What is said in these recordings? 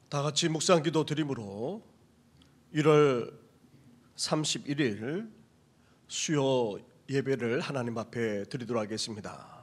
다 같이 묵상 기도 드림으로 1월 31일 수요 예배를 하나님 앞에 드리도록 하겠습니다.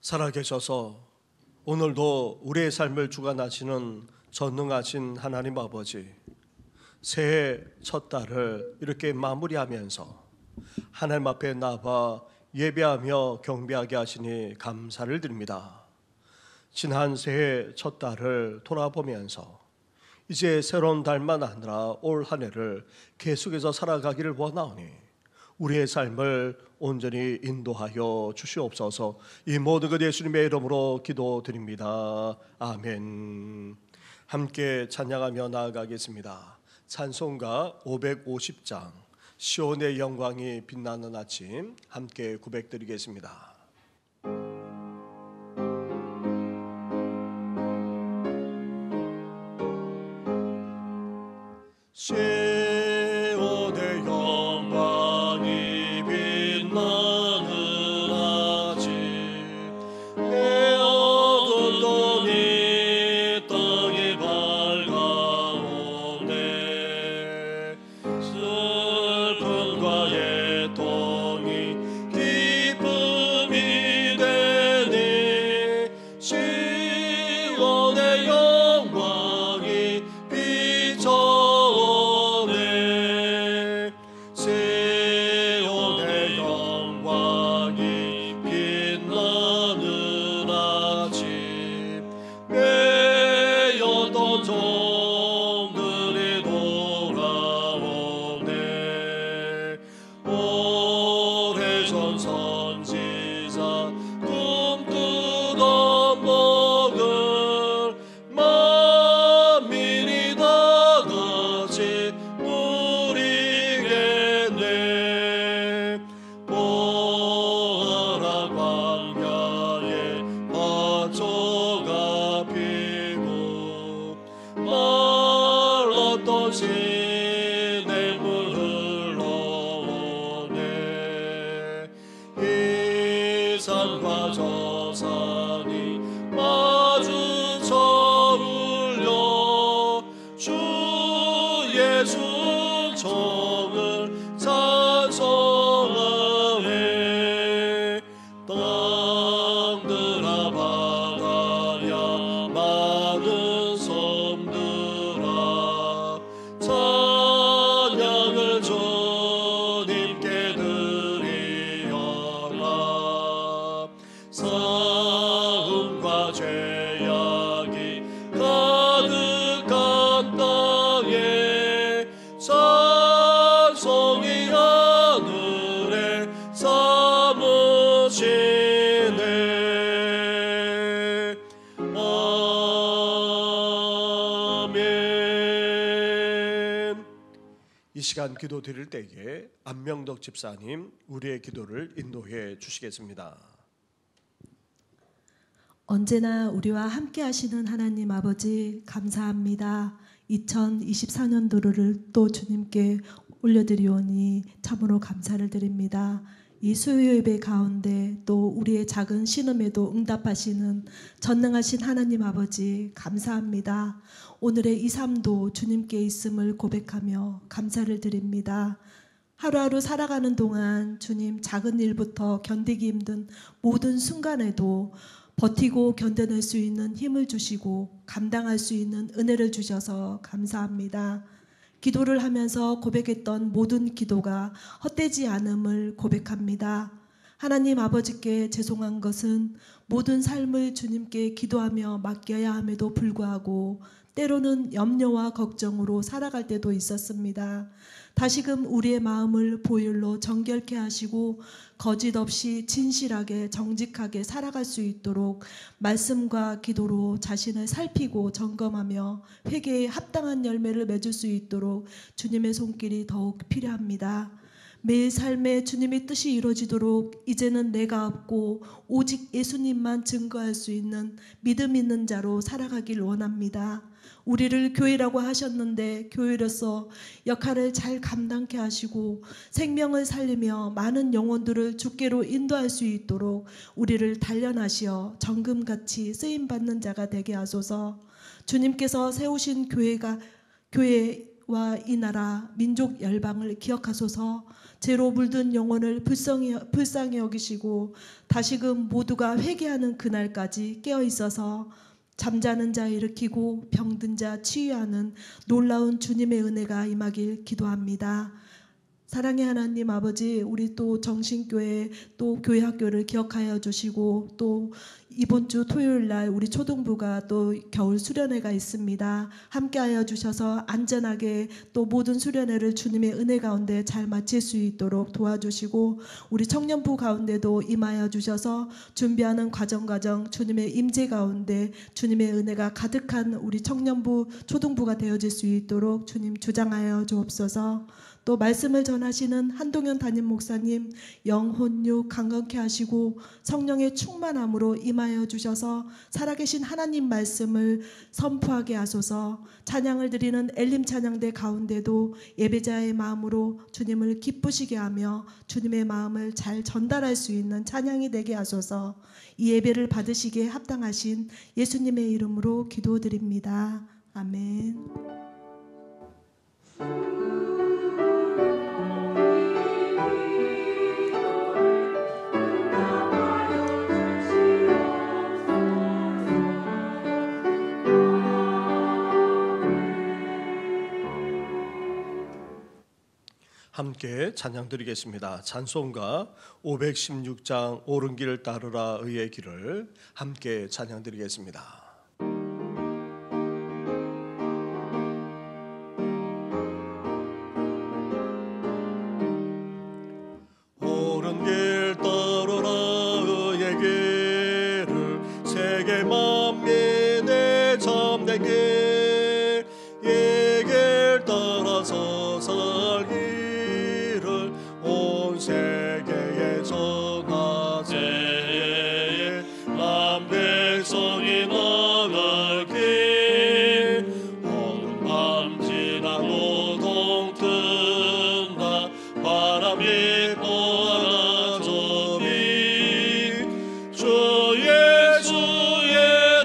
살아계셔서 오늘도 우리의 삶을 주관하시는 전능하신 하나님 아버지, 새해 첫 달을 이렇게 마무리하면서 하나님 앞에 나와 예배하며 경배하게 하시니 감사를 드립니다. 지난 새해 첫 달을 돌아보면서 이제 새로운 달만 아니라 올 한 해를 계속해서 살아가기를 원하오니 우리의 삶을 온전히 인도하여 주시옵소서. 이 모든 것 예수님의 이름으로 기도드립니다. 아멘. 함께 찬양하며 나아가겠습니다. 찬송가 550장 시온의 영광이 빛나는 아침, 함께 고백드리겠습니다. 시온의 영광이 빛나는 아침, 해 어두운 눈이 땅에 밝아오네. 슬픔과 애통이 기쁨이 되니 시온의 영광이 비춰오네. 시온의 영광이 빛나는 아침, 매였던 종들이 돌아오네. 오래전 선지자 꿈꾸던 복을 만민이 다 같이 누리겠네. 보아라 광야에 밭초가 피고 말랐던 시냇물 흘러오네. 이 산과 저 산이 마주쳐 울려 주 예수 종을 찬송하네. 땅들아 바다야 많은 섬들아 찬양을 주님께 드리어라. 싸움과 죄악이 가득한 땅에 찬송이 하늘에 사무치네. 아멘. 이 시간 기도 드릴 때에 안명덕 집사님 우리의 기도를 인도해 주시겠습니다. 언제나 우리와 함께 하시는 하나님 아버지 감사합니다. 2024년도를 또 주님께 올려드리오니 참으로 감사를 드립니다. 이 수요 예배 가운데 또 우리의 작은 신음에도 응답하시는 전능하신 하나님 아버지 감사합니다. 오늘의 이 삶도 주님께 있음을 고백하며 감사를 드립니다. 하루하루 살아가는 동안 주님 작은 일부터 견디기 힘든 모든 순간에도 버티고 견뎌낼 수 있는 힘을 주시고 감당할 수 있는 은혜를 주셔서 감사합니다. 기도를 하면서 고백했던 모든 기도가 헛되지 않음을 고백합니다. 하나님 아버지께 죄송한 것은 모든 삶을 주님께 기도하며 맡겨야 함에도 불구하고 때로는 염려와 걱정으로 살아갈 때도 있었습니다. 다시금 우리의 마음을 보혈로 정결케 하시고 거짓 없이 진실하게 정직하게 살아갈 수 있도록 말씀과 기도로 자신을 살피고 점검하며 회개에 합당한 열매를 맺을 수 있도록 주님의 손길이 더욱 필요합니다. 매일 삶에 주님의 뜻이 이루어지도록 이제는 내가 없고 오직 예수님만 증거할 수 있는 믿음 있는 자로 살아가길 원합니다. 우리를 교회라고 하셨는데 교회로서 역할을 잘 감당케 하시고 생명을 살리며 많은 영혼들을 주께로 인도할 수 있도록 우리를 단련하시어 정금같이 쓰임받는 자가 되게 하소서. 주님께서 세우신 교회와 이 나라 민족 열방을 기억하소서. 죄로 물든 영혼을 불쌍히 여기시고 다시금 모두가 회개하는 그날까지 깨어있어서 잠자는 자 일으키고 병든 자 치유하는 놀라운 주님의 은혜가 임하길 기도합니다. 사랑의 하나님 아버지, 우리 또 정신교회 또 교회학교를 기억하여 주시고 또 이번 주 토요일 날 우리 초등부가 또 겨울 수련회가 있습니다. 함께하여 주셔서 안전하게 또 모든 수련회를 주님의 은혜 가운데 잘 마칠 수 있도록 도와주시고 우리 청년부 가운데도 임하여 주셔서 준비하는 과정 주님의 임재 가운데 주님의 은혜가 가득한 우리 청년부 초등부가 되어질 수 있도록 주님 주장하여 주옵소서. 또 말씀을 전하시는 한동현 담임 목사님 영혼육 강건케 하시고 성령의 충만함으로 임하여 주셔서 살아계신 하나님 말씀을 선포하게 하소서. 찬양을 드리는 엘림 찬양대 가운데도 예배자의 마음으로 주님을 기쁘시게 하며 주님의 마음을 잘 전달할 수 있는 찬양이 되게 하소서. 이 예배를 받으시기에 합당하신 예수님의 이름으로 기도드립니다. 아멘. 함께 찬양 드리겠습니다. 찬송가 516장 옳은 길 따르라 의의 길을 함께 찬양 드리겠습니다. 옳은 길 따르라 의의 길을 세계 만민의 참된 길, 이 길 따라서 살기 온 세계에 전하세. 만 백성이 나갈 길, 어두운 밤 지나고 동튼다 바람이 꼬아저비. 주 예수의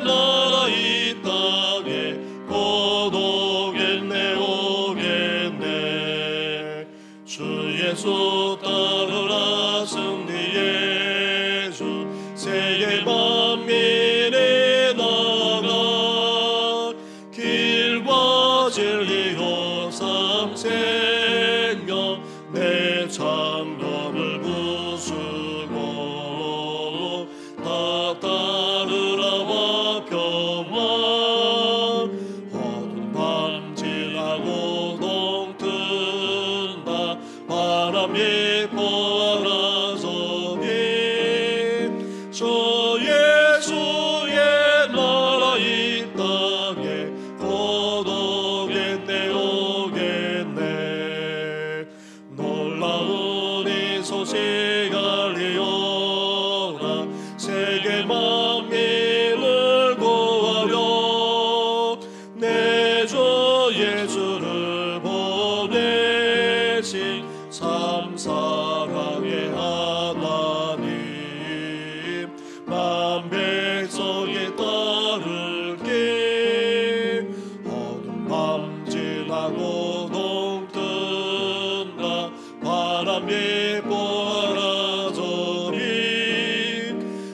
나라 이 땅에 곧 오겠네 오겠네. 주 예수 따르라 승리의 주, 세계 만민이 나가 길과 진리로 삶 생명 내 창검을 부수고 다 따르라 와평화. 어두운 밤 지나고 동튼다 바람이 보아라서니. 주 예수의 나라 이 땅에 곧 오겠네 오겠네. 놀라운 이 소식 알리오라. 세계 만민을 구하려 내 주 예수를 보내신 참 사랑의 하나님. 만 백성이 따를 길, 어두운 밤 지나고 동튼다 바람이 보아라저리.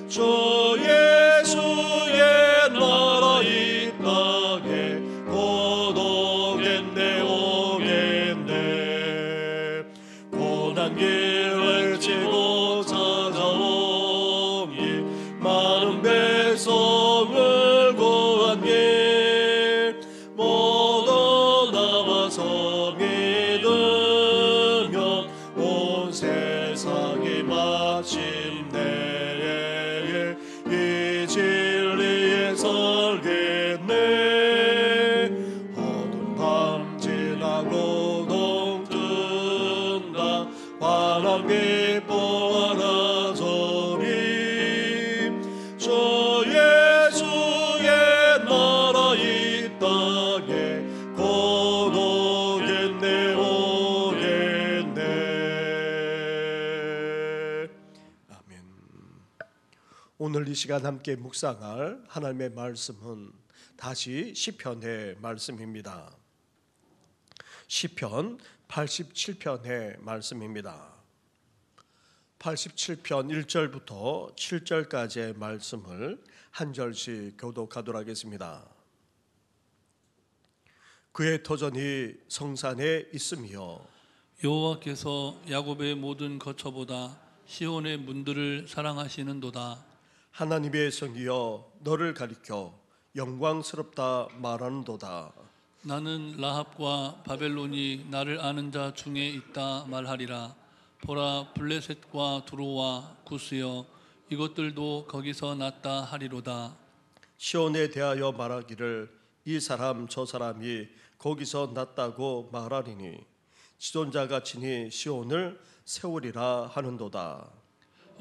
주 예수의 나라 이 땅에 곧 오겠네 오겠네. 고난 길을 치고 찾아오니 많은 백성을 구한 길, 마침내에 이 진리에 설겠네. 어두운 밤 지나고 동뜬다. 환한 빛 보아라 저리. 저 예수의 나라 이 땅에 곧 오겠네 오겠네. 아멘. 오늘 이 시간 함께 묵상할 하나님의 말씀은 다시 시편의 말씀입니다. 시편 87편의 말씀입니다. 87편 1절부터 7절까지의 말씀을 한 절씩 교독하도록 하겠습니다. 그의 터전이 성산에 있으며 여호와께서 야곱의 모든 거처보다 시온의 문들을 사랑하시는도다. 하나님의 성이여 너를 가리켜 영광스럽다 말하는도다. 나는 라합과 바벨론이 나를 아는 자 중에 있다 말하리라. 보라, 블레셋과 두로와 구스여 이것들도 거기서 났다 하리로다. 시온에 대하여 말하기를 이 사람 저 사람이 거기서 났다고 말하리니 지존자가 친히 시온을 세우리라 하는도다.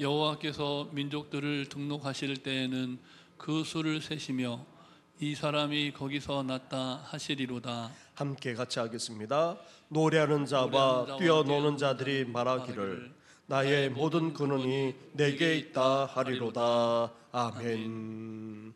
여호와께서 민족들을 등록하실 때에는 그 수를 세시며 이 사람이 거기서 났다 하시리로다. 함께 같이 하겠습니다. 노래하는 자와 뛰어노는 자들이 말하기를 나의 모든 근원이 내게 있다 하리로다. 아멘.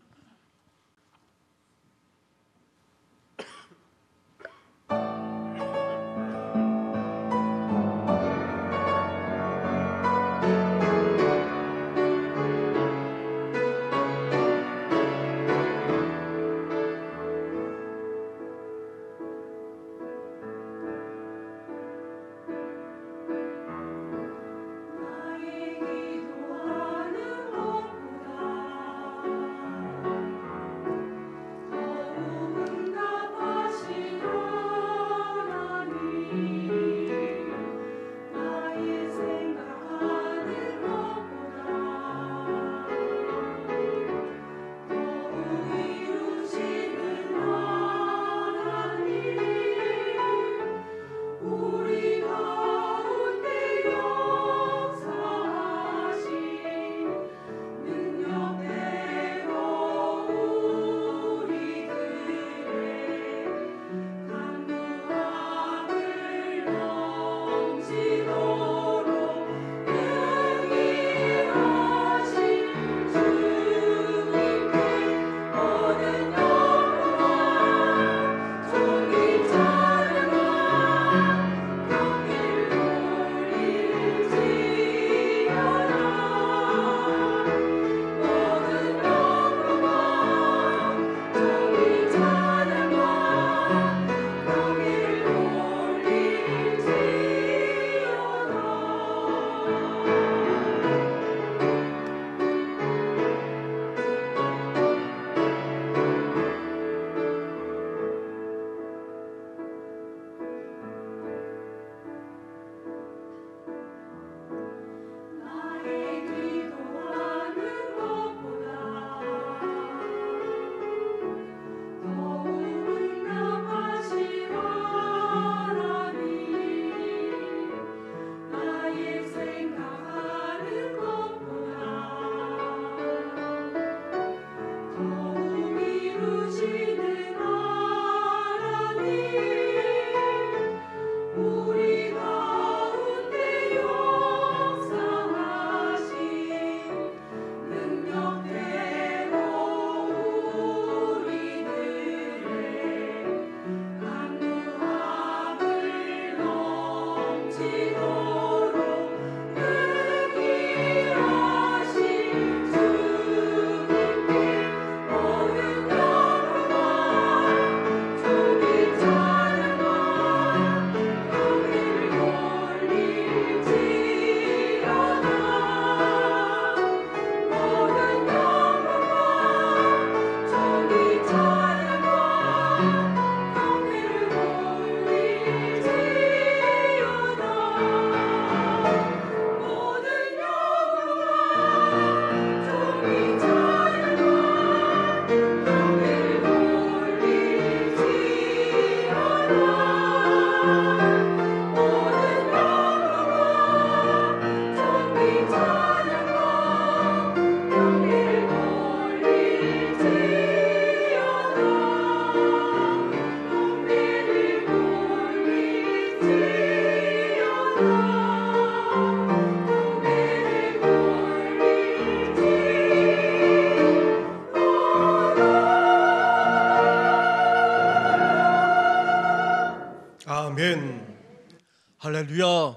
할렐루야.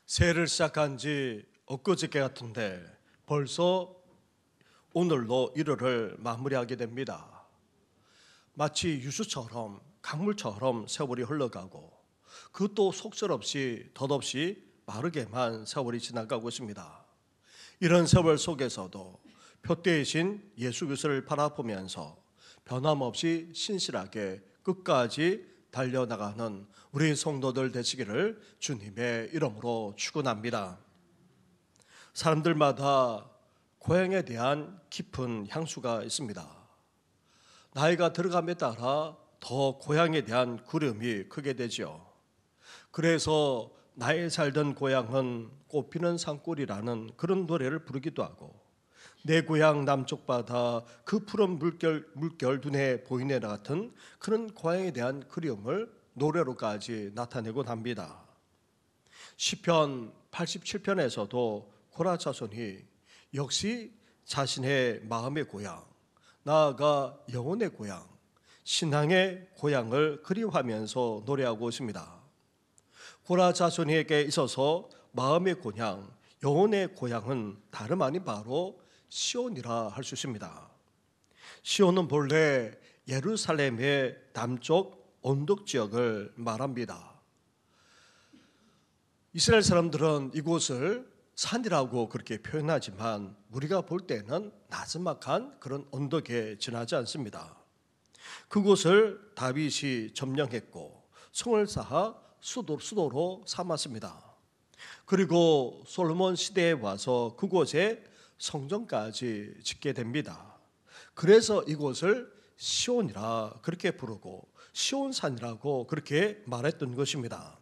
새해를 시작한 지 엊그저께 같은데 벌써 오늘로 1월을 마무리하게 됩니다. 마치 유수처럼 강물처럼 세월이 흘러가고 그것도 속절없이 덧없이 빠르게만 세월이 지나가고 있습니다. 이런 세월 속에서도 표대이신 예수 그리스도를 바라보면서 변함없이 신실하게 끝까지 달려나가는 우리 성도들 되시기를 주님의 이름으로 축원합니다. 사람들마다 고향에 대한 깊은 향수가 있습니다. 나이가 들어감에 따라 더 고향에 대한 그리움이 크게 되죠. 그래서 나의 살던 고향은 꽃피는 산골이라는 그런 노래를 부르기도 하고, 내 고향 남쪽 바다 그 푸른 물결 눈에 보이네 같은 그런 고향에 대한 그리움을 노래로까지 나타내곤 합니다. 시편 87편에서도 고라 자손이 역시 자신의 마음의 고향, 나아가 영혼의 고향, 신앙의 고향을 그리워하면서 노래하고 있습니다. 고라 자손에게 있어서 마음의 고향, 영혼의 고향은 다름 아닌 바로 시온이라 할 수 있습니다. 시온은 본래 예루살렘의 남쪽 언덕 지역을 말합니다. 이스라엘 사람들은 이곳을 산이라고 그렇게 표현하지만 우리가 볼 때는 나지막한 그런 언덕에 지나지 않습니다. 그곳을 다윗이 점령했고 성을 쌓아 수도로 삼았습니다. 그리고 솔로몬 시대에 와서 그곳에 성전까지 짓게 됩니다. 그래서 이곳을 시온이라 그렇게 부르고 시온산이라고 그렇게 말했던 것입니다.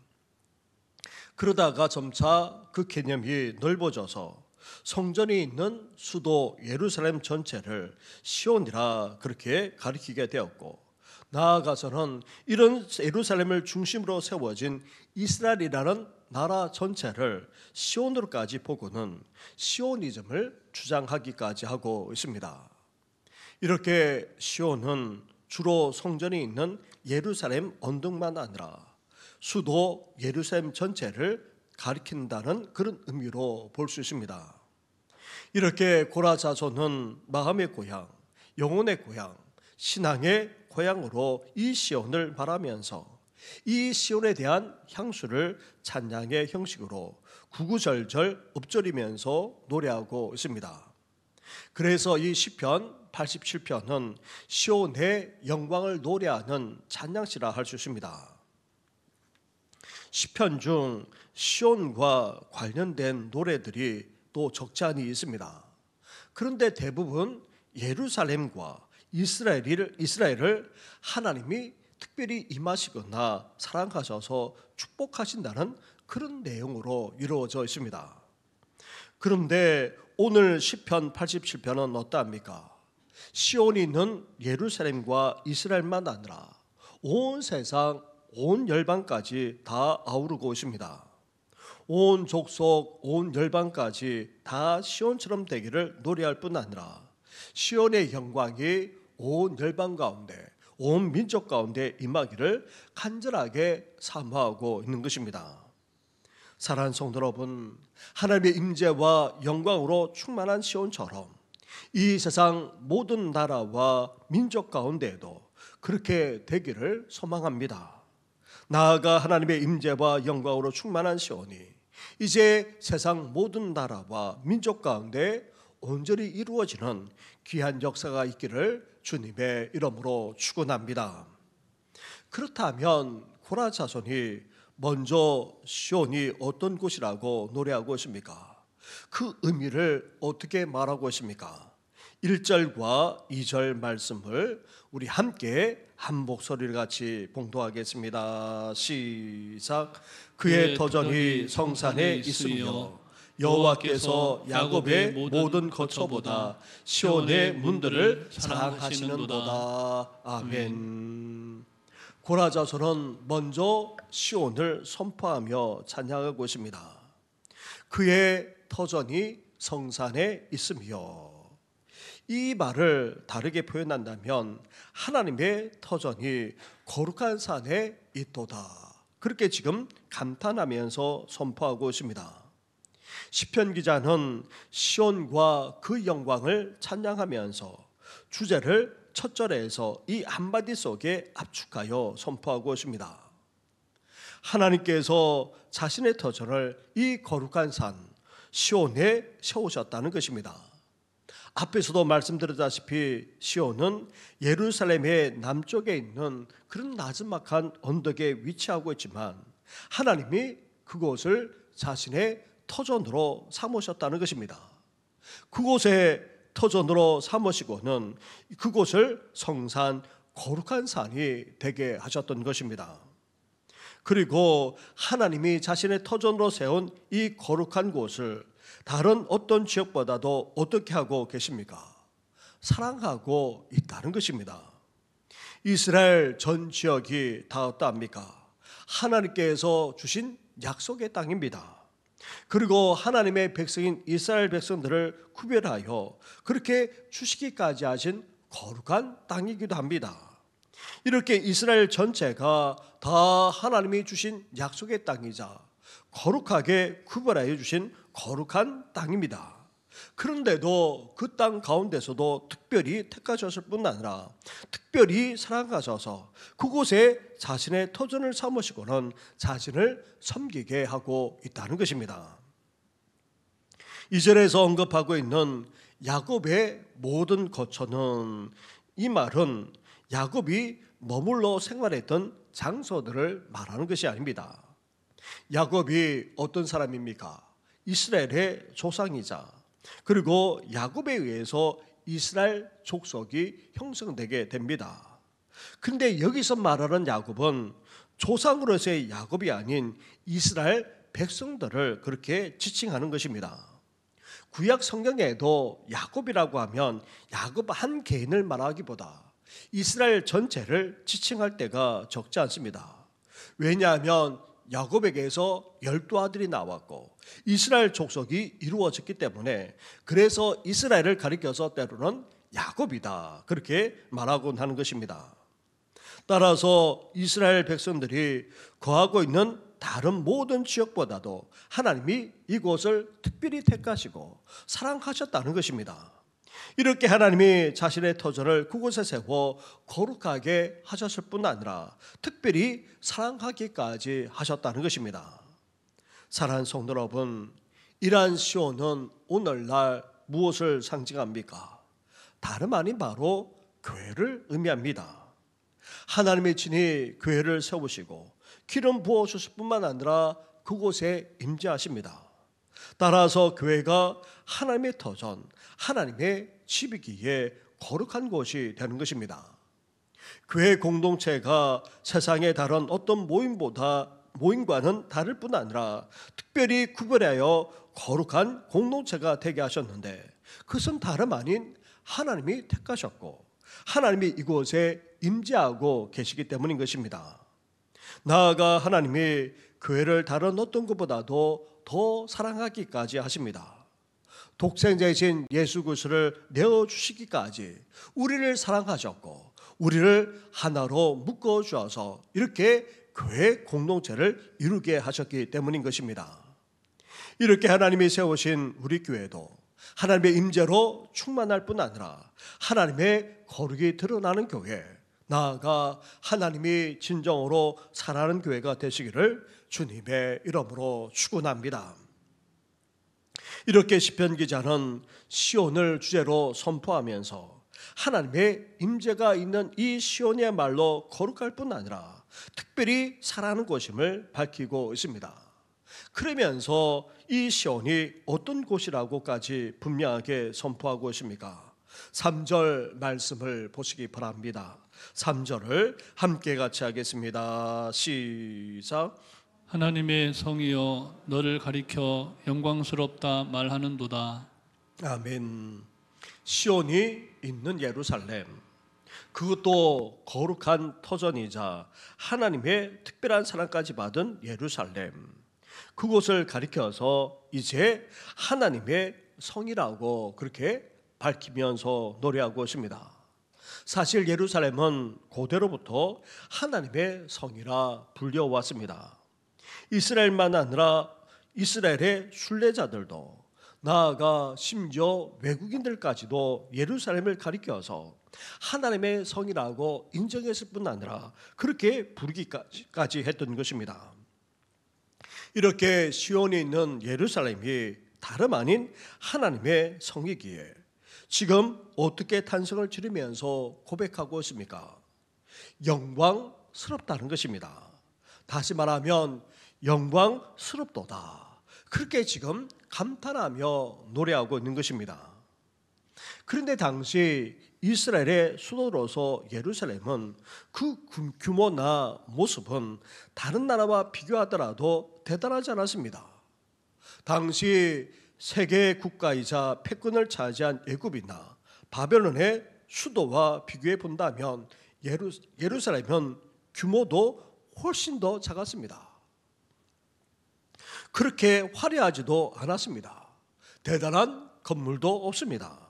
그러다가 점차 그 개념이 넓어져서 성전이 있는 수도 예루살렘 전체를 시온이라 그렇게 가리키게 되었고, 나아가서는 이런 예루살렘을 중심으로 세워진 이스라엘이라는 나라 전체를 시온으로까지 보고는 시오니즘을 주장하기까지 하고 있습니다. 이렇게 시온은 주로 성전이 있는 예루살렘 언덕만 아니라 수도 예루살렘 전체를 가리킨다는 그런 의미로 볼 수 있습니다. 이렇게 고라 자손은 마음의 고향, 영혼의 고향, 신앙의 고향으로 이 시온을 바라면서 이 시온에 대한 향수를 찬양의 형식으로 구구절절 읊조리면서 노래하고 있습니다. 그래서 이 시편 87편은 시온의 영광을 노래하는 찬양시라 할 수 있습니다. 시편 중 시온과 관련된 노래들이 또 적지 않이 있습니다. 그런데 대부분 예루살렘과 이스라엘을 하나님이 특별히 임하시거나 사랑하셔서 축복하신다는 그런 내용으로 이루어져 있습니다. 그런데 오늘 시편 87편은 어떠합니까? 시온이 있는 예루살렘과 이스라엘만 아니라 온 세상 온 열방까지 다 아우르고 있습니다. 온 족속 온 열방까지 다 시온처럼 되기를 노래할 뿐 아니라 시온의 영광이 온 열방 가운데 온 민족 가운데 임하기를 간절하게 사모하고 있는 것입니다. 사랑하는 성도 여러분, 하나님의 임재와 영광으로 충만한 시온처럼 이 세상 모든 나라와 민족 가운데에도 그렇게 되기를 소망합니다. 나아가 하나님의 임재와 영광으로 충만한 시온이 이제 세상 모든 나라와 민족 가운데 온전히 이루어지는 귀한 역사가 있기를 주님의 이름으로 축원합니다. 그렇다면 고라 자손이 먼저 시온이 어떤 곳이라고 노래하고 있습니까? 그 의미를 어떻게 말하고 있습니까? 1절과 2절 말씀을 우리 함께 한 목소리를 같이 봉독하겠습니다. 시작. 그의 터전이 성산에 있으며 여호와께서 야곱의 모든 거처보다 시온의 문들을 사랑하시는도다. 아멘. 고라 자손은 먼저 시온을 선포하며 찬양하고 있습니다. 그의 터전이 성산에 있으며, 이 말을 다르게 표현한다면 하나님의 터전이 거룩한 산에 있도다, 그렇게 지금 감탄하면서 선포하고 있습니다. 시편 기자는 시온과 그 영광을 찬양하면서 주제를 첫 절에서 이 한마디 속에 압축하여 선포하고 있습니다. 하나님께서 자신의 터전을 이 거룩한 산 시온에 세우셨다는 것입니다. 앞에서도 말씀드렸다시피 시온은 예루살렘의 남쪽에 있는 그런 나지막한 언덕에 위치하고 있지만 하나님이 그곳을 자신의 터전으로 삼으셨다는 것입니다. 그곳에 터전으로 삼으시고는 그곳을 성산 거룩한 산이 되게 하셨던 것입니다. 그리고 하나님이 자신의 터전으로 세운 이 거룩한 곳을 다른 어떤 지역보다도 어떻게 하고 계십니까? 사랑하고 있다는 것입니다. 이스라엘 전 지역이 다 어떠합니까? 하나님께서 주신 약속의 땅입니다. 그리고 하나님의 백성인 이스라엘 백성들을 구별하여 그렇게 주시기까지 하신 거룩한 땅이기도 합니다. 이렇게 이스라엘 전체가 다 하나님이 주신 약속의 땅이자 거룩하게 구별하여 주신 거룩한 땅입니다. 그런데도 그 땅 가운데서도 특별히 택하셨을 뿐 아니라 특별히 사랑하셔서 그곳에 자신의 터전을 삼으시고는 자신을 섬기게 하고 있다는 것입니다. 2절에서 언급하고 있는 야곱의 모든 거처는, 이 말은 야곱이 머물러 생활했던 장소들을 말하는 것이 아닙니다. 야곱이 어떤 사람입니까? 이스라엘의 조상이자 그리고 야곱에 의해서 이스라엘 족속이 형성되게 됩니다. 근데 여기서 말하는 야곱은 조상으로서의 야곱이 아닌 이스라엘 백성들을 그렇게 지칭하는 것입니다. 구약 성경에도 야곱이라고 하면 야곱 한 개인을 말하기보다 이스라엘 전체를 지칭할 때가 적지 않습니다. 왜냐하면 야곱에게서 12아들이 나왔고 이스라엘 족속이 이루어졌기 때문에, 그래서 이스라엘을 가리켜서 때로는 야곱이다 그렇게 말하곤 하는 것입니다. 따라서 이스라엘 백성들이 거하고 있는 다른 모든 지역보다도 하나님이 이곳을 특별히 택하시고 사랑하셨다는 것입니다. 이렇게 하나님이 자신의 터전을 그곳에 세워 거룩하게 하셨을 뿐 아니라 특별히 사랑하기까지 하셨다는 것입니다. 사랑하는 성도 여러분, 이러한 시온은 오늘날 무엇을 상징합니까? 다름 아닌 바로 교회를 의미합니다. 하나님의 친히 교회를 세우시고 기름 부어주실 뿐만 아니라 그곳에 임재하십니다. 따라서 교회가 하나님의 터전, 하나님의 집이기에 거룩한 곳이 되는 것입니다. 교회 공동체가 세상의 다른 어떤 모임과는 다를 뿐 아니라 특별히 구별하여 거룩한 공동체가 되게 하셨는데, 그것은 다름 아닌 하나님이 택하셨고 하나님이 이곳에 임재하고 계시기 때문인 것입니다. 나아가 하나님이 교회를 다른 어떤 것보다도 더 사랑하기까지 하십니다. 독생자이신 예수 그리스도를 내어주시기까지 우리를 사랑하셨고 우리를 하나로 묶어주어서 이렇게 교회 공동체를 이루게 하셨기 때문인 것입니다. 이렇게 하나님이 세우신 우리 교회도 하나님의 임재로 충만할 뿐 아니라 하나님의 거룩이 드러나는 교회, 나아가 하나님이 진정으로 사랑하는 교회가 되시기를 주님의 이름으로 축원합니다. 이렇게 시편 기자는 시온을 주제로 선포하면서 하나님의 임재가 있는 이 시온이야말로 거룩할 뿐 아니라 특별히 사랑하는 곳임을 밝히고 있습니다. 그러면서 이 시온이 어떤 곳이라고까지 분명하게 선포하고 있습니까? 3절 말씀을 보시기 바랍니다. 3절을 함께 같이 하겠습니다. 시작. 하나님의 성이여 너를 가리켜 영광스럽다 말하는도다. 아멘. 시온이 있는 예루살렘, 그것도 거룩한 터전이자 하나님의 특별한 사랑까지 받은 예루살렘, 그곳을 가리켜서 이제 하나님의 성이라고 그렇게 밝히면서 노래하고 있습니다. 사실 예루살렘은 고대로부터 하나님의 성이라 불려왔습니다. 이스라엘만 아니라 이스라엘의 순례자들도, 나아가 심지어 외국인들까지도 예루살렘을 가리켜서 하나님의 성이라고 인정했을 뿐 아니라 그렇게 부르기까지 했던 것입니다. 이렇게 시온에 있는 예루살렘이 다름 아닌 하나님의 성이기에 지금 어떻게 탄성을 지르면서 고백하고 있습니까? 영광스럽다는 것입니다. 다시 말하면 영광스럽도다. 그렇게 지금 감탄하며 노래하고 있는 것입니다. 그런데 당시 이스라엘의 수도로서 예루살렘은 그 규모나 모습은 다른 나라와 비교하더라도 대단하지 않았습니다. 당시 세계 국가이자 패권을 차지한 애굽이나 바벨론의 수도와 비교해 본다면 예루살렘은 규모도 훨씬 더 작았습니다. 그렇게 화려하지도 않았습니다. 대단한 건물도 없습니다.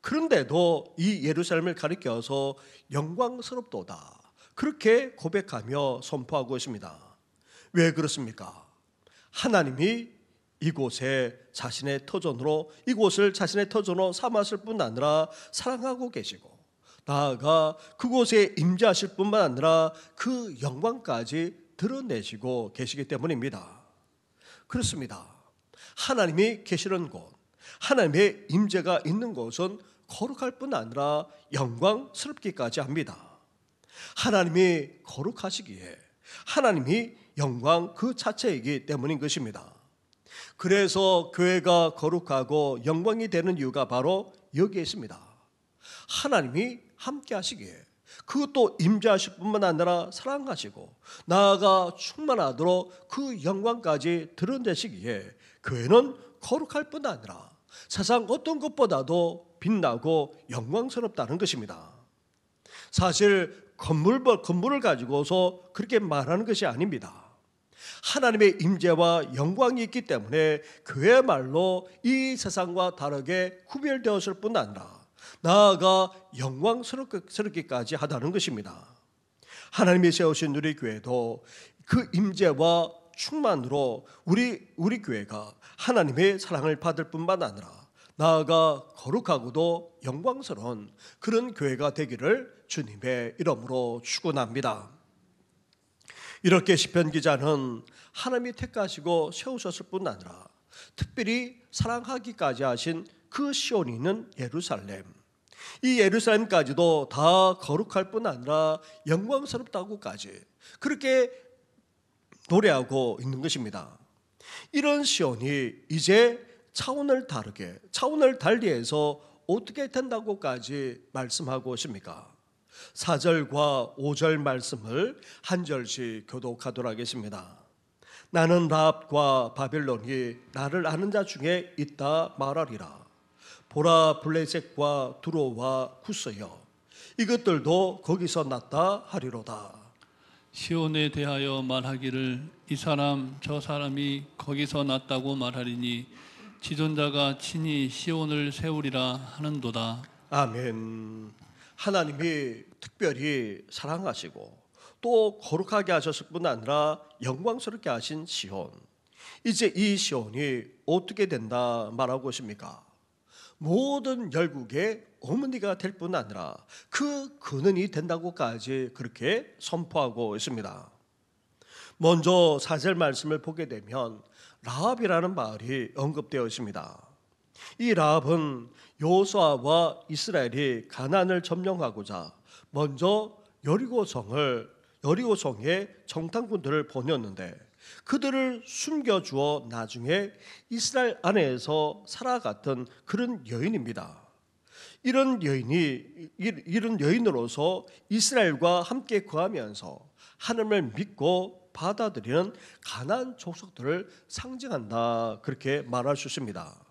그런데도 이 예루살렘을 가리켜서 영광스럽도다, 그렇게 고백하며 선포하고 있습니다. 왜 그렇습니까? 하나님이 이곳을 자신의 터전으로 삼았을 뿐 아니라 사랑하고 계시고, 나아가 그곳에 임재하실 뿐만 아니라 그 영광까지 드러내시고 계시기 때문입니다. 그렇습니다. 하나님이 계시는 곳, 하나님의 임재가 있는 곳은 거룩할 뿐 아니라 영광스럽기까지 합니다. 하나님이 거룩하시기에 하나님이 영광 그 자체이기 때문인 것입니다. 그래서 교회가 거룩하고 영광이 되는 이유가 바로 여기에 있습니다. 하나님이 함께 하시기에, 그것도 임재하실 뿐만 아니라 사랑하시고 나아가 충만하도록 그 영광까지 드러내시기에 교회는 거룩할 뿐 아니라 세상 어떤 것보다도 빛나고 영광스럽다는 것입니다. 사실 건물을 가지고서 그렇게 말하는 것이 아닙니다. 하나님의 임재와 영광이 있기 때문에 교회야말로 이 세상과 다르게 구별되었을 뿐 아니라 나아가 영광스럽기까지 하다는 것입니다. 하나님이 세우신 우리 교회도 그 임재와 충만으로 우리 교회가 하나님의 사랑을 받을 뿐만 아니라 나아가 거룩하고도 영광스러운 그런 교회가 되기를 주님의 이름으로 축원합니다. 이렇게 시편 기자는 하나님이 택하시고 세우셨을 뿐 아니라 특별히 사랑하기까지 하신 그 시온이 있는 예루살렘, 이 예루살렘까지도 다 거룩할 뿐 아니라 영광스럽다고까지 그렇게 노래하고 있는 것입니다. 이런 시온이 이제 차원을 달리해서 어떻게 된다고까지 말씀하고 있습니까? 4절과 5절 말씀을 한 절씩 교독하도록 하겠습니다. 나는 라합과 바벨론이 나를 아는 자 중에 있다 말하리라. 보라, 블레셋과 두로와 구스여, 이것들도 거기서 났다 하리로다. 시온에 대하여 말하기를 이 사람 저 사람이 거기서 났다고 말하리니 지존자가 친히 시온을 세우리라 하는도다. 아멘. 하나님이 특별히 사랑하시고 또 거룩하게 하셨을 뿐 아니라 영광스럽게 하신 시온, 이제 이 시온이 어떻게 된다 말하고 있습니까? 모든 열국의 어머니가 될 뿐 아니라 그 근원이 된다고까지 그렇게 선포하고 있습니다. 먼저 4절 말씀을 보게 되면 라합이라는 말이 언급되어 있습니다. 이 라합은 여호수아와 이스라엘이 가나안을 점령하고자 먼저 여리고성에 정탐꾼들을 보냈는데 그들을 숨겨주어 나중에 이스라엘 안에서 살아갔던 그런 여인입니다. 이런 여인으로서 이스라엘과 함께 거하면서 하나님을 믿고 받아들이는 가나안 족속들을 상징한다, 그렇게 말할 수 있습니다.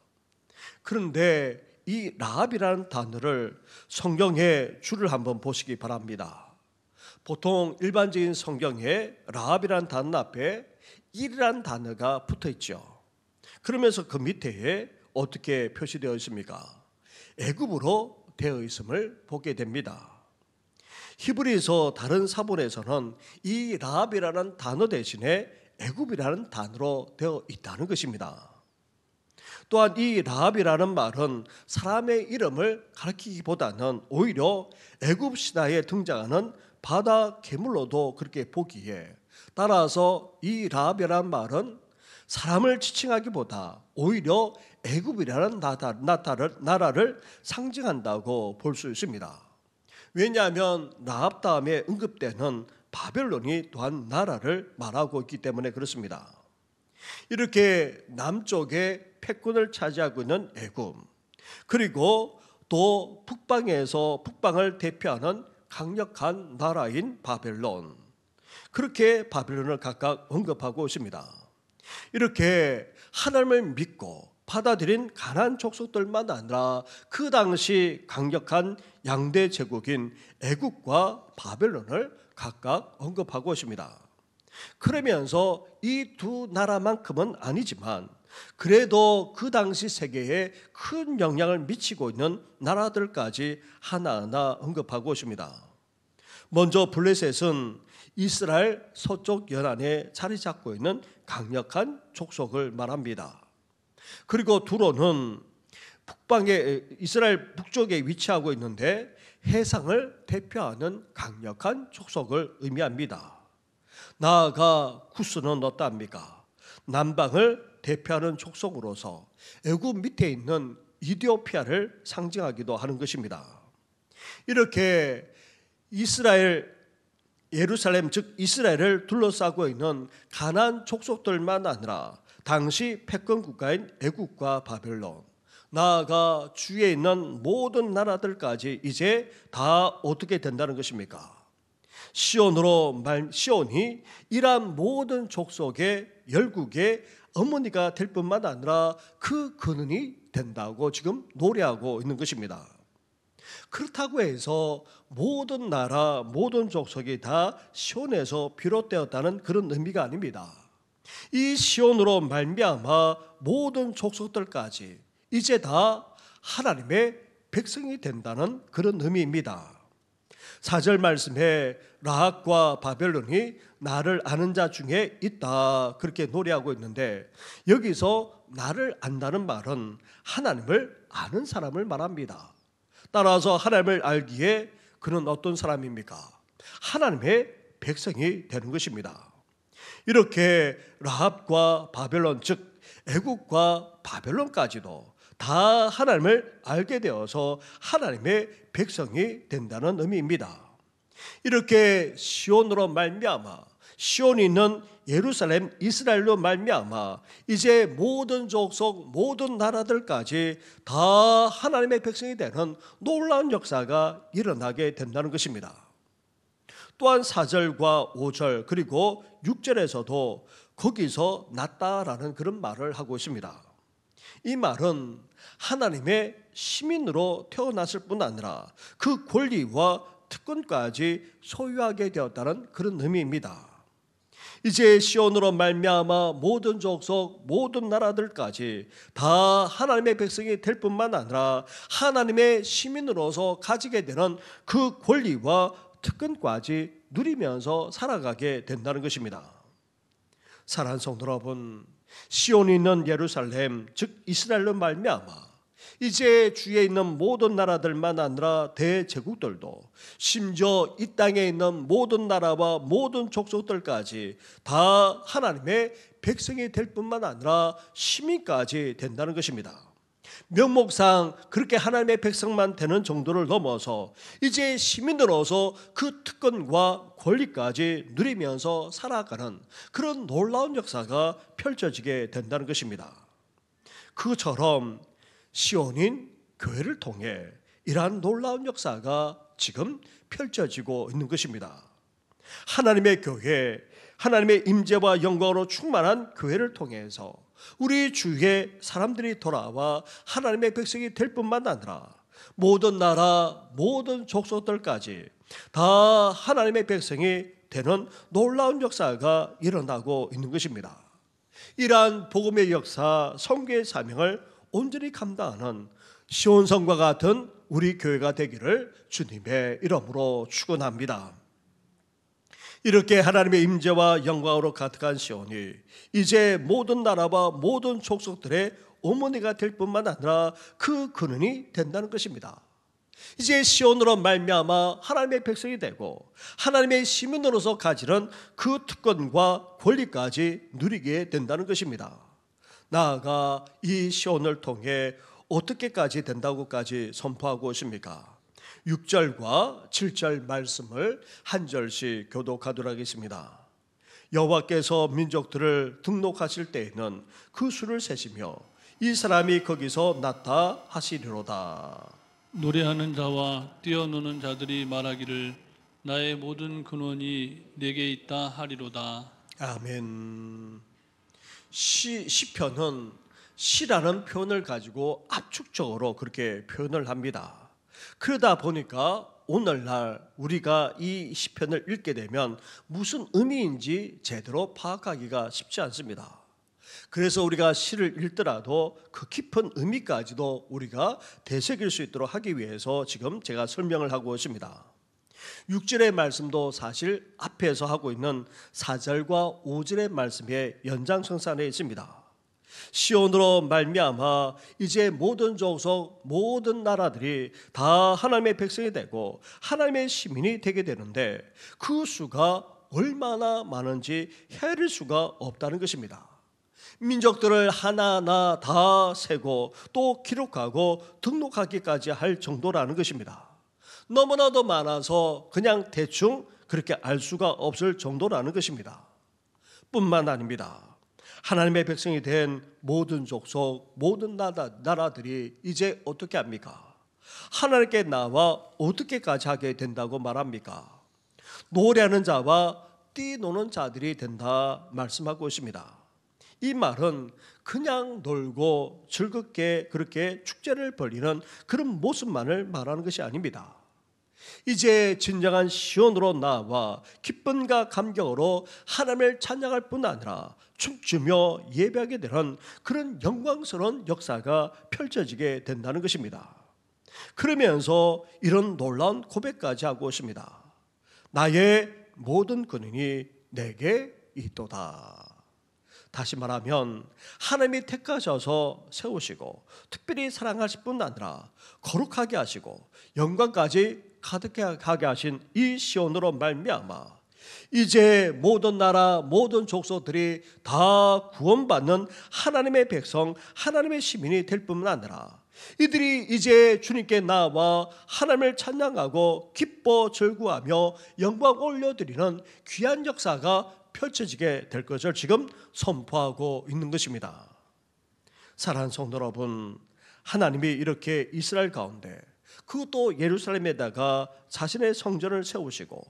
그런데 이 라합이라는 단어를 성경의 줄을 한번 보시기 바랍니다. 보통 일반적인 성경에 라합이라는 단어 앞에 1이라는 단어가 붙어 있죠. 그러면서 그 밑에 어떻게 표시되어 있습니까? 애굽으로 되어 있음을 보게 됩니다. 히브리서 다른 사본에서는 이 라합이라는 단어 대신에 애굽이라는 단어로 되어 있다는 것입니다. 또한 이 라합이라는 말은 사람의 이름을 가리키기보다는 오히려 애굽 신화에 등장하는 바다 괴물로도 그렇게 보기에, 따라서 이 라합이라는 말은 사람을 지칭하기보다 오히려 애굽이라는 나라를 상징한다고 볼 수 있습니다. 왜냐하면 라합 다음에 언급되는 바벨론이 또한 나라를 말하고 있기 때문에 그렇습니다. 이렇게 남쪽에 패권을 차지하고 있는 애굽, 그리고 또 북방을 대표하는 강력한 나라인 바벨론, 그렇게 바벨론을 각각 언급하고 있습니다. 이렇게 하나님을 믿고 받아들인 가나안 족속들만 아니라 그 당시 강력한 양대 제국인 애굽과 바벨론을 각각 언급하고 있습니다. 그러면서 이 두 나라만큼은 아니지만 그래도 그 당시 세계에 큰 영향을 미치고 있는 나라들까지 하나하나 언급하고 있습니다. 먼저 블레셋은 이스라엘 서쪽 연안에 자리 잡고 있는 강력한 족속을 말합니다. 그리고 두로는 이스라엘 북쪽에 위치하고 있는데 해상을 대표하는 강력한 족속을 의미합니다. 나아가 구스는 어떠합니까? 남방을 대표하는 족속으로서 애굽 밑에 있는 이디오피아를 상징하기도 하는 것입니다. 이렇게 예루살렘 즉 이스라엘을 둘러싸고 있는 가나안 족속들만 아니라 당시 패권 국가인 애굽과 바벨론, 나아가 주위에 있는 모든 나라들까지 이제 다 어떻게 된다는 것입니까? 시온이 이러한 모든 족속의 열국의 어머니가 될 뿐만 아니라 그 근원이 된다고 지금 노래하고 있는 것입니다. 그렇다고 해서 모든 나라, 모든 족속이 다 시온에서 비롯되었다는 그런 의미가 아닙니다. 이 시온으로 말미암아 모든 족속들까지 이제 다 하나님의 백성이 된다는 그런 의미입니다. 4절 말씀에 라합과 바벨론이 나를 아는 자 중에 있다, 그렇게 노래하고 있는데, 여기서 나를 안다는 말은 하나님을 아는 사람을 말합니다. 따라서 하나님을 알기에 그는 어떤 사람입니까? 하나님의 백성이 되는 것입니다. 이렇게 라합과 바벨론, 즉 애굽과 바벨론까지도 다 하나님을 알게 되어서 하나님의 백성이 된다는 의미입니다. 이렇게 시온으로 말미암아, 시온이 있는 예루살렘 이스라엘로 말미암아 이제 모든 족속, 모든 나라들까지 다 하나님의 백성이 되는 놀라운 역사가 일어나게 된다는 것입니다. 또한 4절과 5절 그리고 6절에서도 거기서 났다라는 그런 말을 하고 있습니다. 이 말은 하나님의 시민으로 태어났을 뿐 아니라 그 권리와 특권까지 소유하게 되었다는 그런 의미입니다. 이제 시온으로 말미암아 모든 족속, 모든 나라들까지 다 하나님의 백성이 될 뿐만 아니라 하나님의 시민으로서 가지게 되는 그 권리와 특권까지 누리면서 살아가게 된다는 것입니다. 사랑하는 성도 여러분, 시온이 있는 예루살렘, 즉 이스라엘로 말미암아 이제 주위에 있는 모든 나라들만 아니라 대제국들도, 심지어 이 땅에 있는 모든 나라와 모든 족속들까지 다 하나님의 백성이 될 뿐만 아니라 시민까지 된다는 것입니다. 명목상 그렇게 하나님의 백성만 되는 정도를 넘어서 이제 시민으로서 그 특권과 권리까지 누리면서 살아가는 그런 놀라운 역사가 펼쳐지게 된다는 것입니다. 그처럼 시온인 교회를 통해 이러한 놀라운 역사가 지금 펼쳐지고 있는 것입니다. 하나님의 교회, 하나님의 임재와 영광으로 충만한 교회를 통해서 우리 주위에 사람들이 돌아와 하나님의 백성이 될 뿐만 아니라 모든 나라, 모든 족속들까지 다 하나님의 백성이 되는 놀라운 역사가 일어나고 있는 것입니다. 이러한 복음의 역사, 선교의 사명을 온전히 감당하는 시온성과 같은 우리 교회가 되기를 주님의 이름으로 축원합니다. 이렇게 하나님의 임재와 영광으로 가득한 시온이 이제 모든 나라와 모든 족속들의 어머니가 될 뿐만 아니라 그 근원이 된다는 것입니다. 이제 시온으로 말미암아 하나님의 백성이 되고 하나님의 시민으로서 가지는 그 특권과 권리까지 누리게 된다는 것입니다. 나아가 이 시온을 통해 어떻게까지 된다고까지 선포하고 있습니까? 6절과 7절 말씀을 한 절씩 교독하도록 하겠습니다. 여호와께서 민족들을 등록하실 때에는 그 수를 세시며 이 사람이 거기서 났다 하시리로다. 노래하는 자와 뛰어노는 자들이 말하기를 나의 모든 근원이 내게 있다 하리로다. 아멘. 시편은 시라는 표현을 가지고 압축적으로 그렇게 표현을 합니다. 그러다 보니까 오늘날 우리가 이 시편을 읽게 되면 무슨 의미인지 제대로 파악하기가 쉽지 않습니다. 그래서 우리가 시를 읽더라도 그 깊은 의미까지도 우리가 되새길 수 있도록 하기 위해서 지금 제가 설명을 하고 있습니다. 6절의 말씀도 사실 앞에서 하고 있는 4절과 5절의 말씀의 연장선상에 있습니다. 시온으로 말미암아 이제 모든 족속 모든 나라들이 다 하나님의 백성이 되고 하나님의 시민이 되게 되는데 그 수가 얼마나 많은지 헤아릴 수가 없다는 것입니다. 민족들을 하나하나 다 세고 또 기록하고 등록하기까지 할 정도라는 것입니다. 너무나도 많아서 그냥 대충 그렇게 알 수가 없을 정도라는 것입니다. 뿐만 아닙니다. 하나님의 백성이 된 모든 족속 모든 나라들이 이제 어떻게 합니까? 하나님께 나와 어떻게까지 하게 된다고 말합니까? 노래하는 자와 뛰노는 자들이 된다 말씀하고 있습니다. 이 말은 그냥 놀고 즐겁게 그렇게 축제를 벌이는 그런 모습만을 말하는 것이 아닙니다. 이제 진정한 시온으로 나와 기쁨과 감격으로 하나님을 찬양할 뿐 아니라 춤추며 예배하게 되는 그런 영광스러운 역사가 펼쳐지게 된다는 것입니다. 그러면서 이런 놀라운 고백까지 하고 있습니다. 나의 모든 근원이 내게 있도다. 다시 말하면 하나님이 택하셔서 세우시고 특별히 사랑하실 뿐 아니라 거룩하게 하시고 영광까지 가득하게 하신 이 시온으로 말미암아 이제 모든 나라 모든 족속들이 다 구원받는 하나님의 백성 하나님의 시민이 될 뿐만 아니라 이들이 이제 주님께 나와 하나님을 찬양하고 기뻐 절구하며 영광 올려드리는 귀한 역사가 펼쳐지게 될 것을 지금 선포하고 있는 것입니다. 사랑하는 성도 여러분, 하나님이 이렇게 이스라엘 가운데 그것도 예루살렘에다가 자신의 성전을 세우시고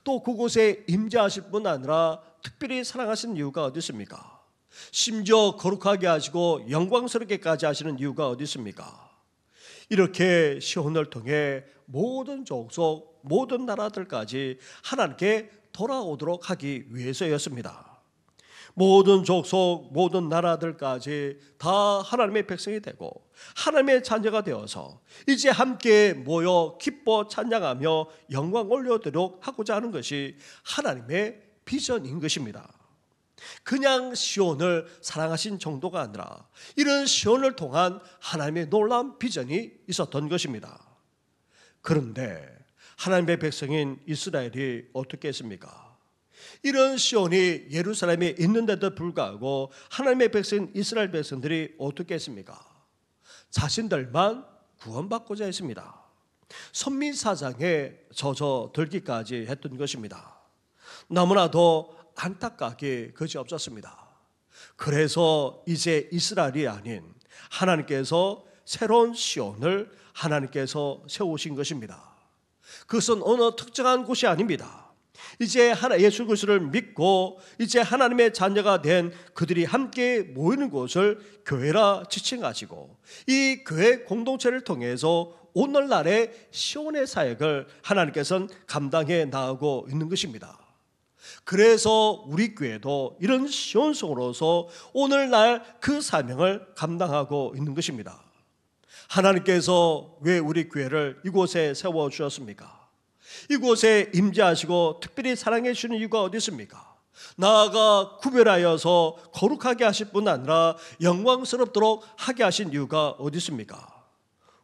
또 그곳에 임재하실 뿐 아니라 특별히 사랑하시는 이유가 어디 있습니까? 심지어 거룩하게 하시고 영광스럽게까지 하시는 이유가 어디 있습니까? 이렇게 시온을 통해 모든 족속 모든 나라들까지 하나님께 돌아오도록 하기 위해서였습니다. 모든 족속 모든 나라들까지 다 하나님의 백성이 되고 하나님의 자녀가 되어서 이제 함께 모여 기뻐 찬양하며 영광 올려드리도록 하고자 하는 것이 하나님의 비전인 것입니다. 그냥 시온을 사랑하신 정도가 아니라 이런 시온을 통한 하나님의 놀라운 비전이 있었던 것입니다. 그런데 하나님의 백성인 이스라엘이 어떻게 했습니까? 이런 시온이 예루살렘에 있는데도 불구하고 하나님의 백성인 이스라엘 백성들이 어떻게 했습니까? 자신들만 구원받고자 했습니다. 선민사장에 젖어들기까지 했던 것입니다. 너무나도 안타깝게 그지없었습니다. 그래서 이제 이스라엘이 아닌 하나님께서 새로운 시온을 하나님께서 세우신 것입니다. 그것은 어느 특정한 곳이 아닙니다. 이제 예수 그리스도를 믿고 이제 하나님의 자녀가 된 그들이 함께 모이는 곳을 교회라 지칭하시고 이 교회 공동체를 통해서 오늘날의 시온의 사역을 하나님께서는 감당해 나가고 있는 것입니다. 그래서 우리 교회도 이런 시온성으로서 오늘날 그 사명을 감당하고 있는 것입니다. 하나님께서 왜 우리 교회를 이곳에 세워주셨습니까? 이곳에 임재하시고 특별히 사랑해 주시는 이유가 어디 있습니까? 나아가 구별하여서 거룩하게 하실 뿐 아니라 영광스럽도록 하게 하신 이유가 어디 있습니까?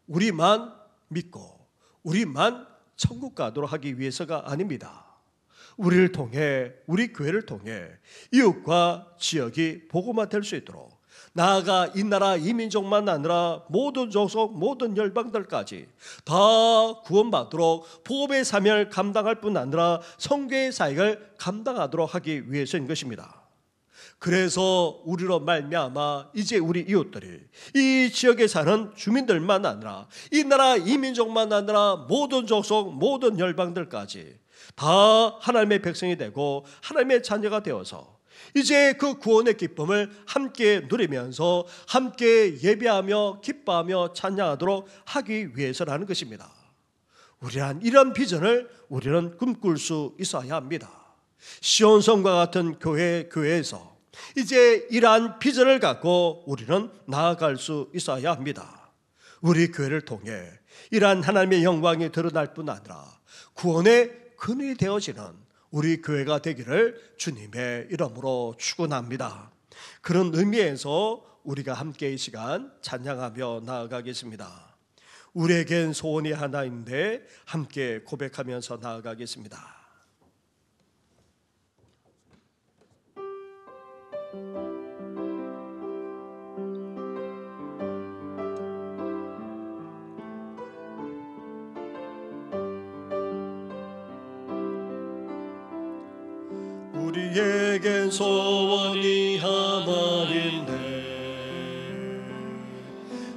우리만 믿고 우리만 천국 가도록 하기 위해서가 아닙니다. 우리를 통해, 우리 교회를 통해 이웃과 지역이 복음화 될 수 있도록, 나아가 이 나라 이 민족만 아니라 모든 족속 모든 열방들까지 다 구원받도록 복음의 사명을 감당할 뿐 아니라 선교의 사역을 감당하도록 하기 위해서인 것입니다. 그래서 우리로 말미암아 이제 우리 이웃들이, 이 지역에 사는 주민들만 아니라 이 나라 이 민족만 아니라 모든 족속 모든 열방들까지 다 하나님의 백성이 되고 하나님의 자녀가 되어서 이제 그 구원의 기쁨을 함께 누리면서 함께 예배하며 기뻐하며 찬양하도록 하기 위해서라는 것입니다. 우리는 이런 비전을 우리는 꿈꿀 수 있어야 합니다. 시온성과 같은 교회에서 이제 이러한 비전을 갖고 우리는 나아갈 수 있어야 합니다. 우리 교회를 통해 이러한 하나님의 영광이 드러날 뿐 아니라 구원의 근원이 되어지는 우리 교회가 되기를 주님의 이름으로 축원합니다. 그런 의미에서 우리가 함께 이 시간 찬양하며 나아가겠습니다. 우리에겐 소원이 하나인데 함께 고백하면서 나아가겠습니다. 우리에겐 소원이 하나인데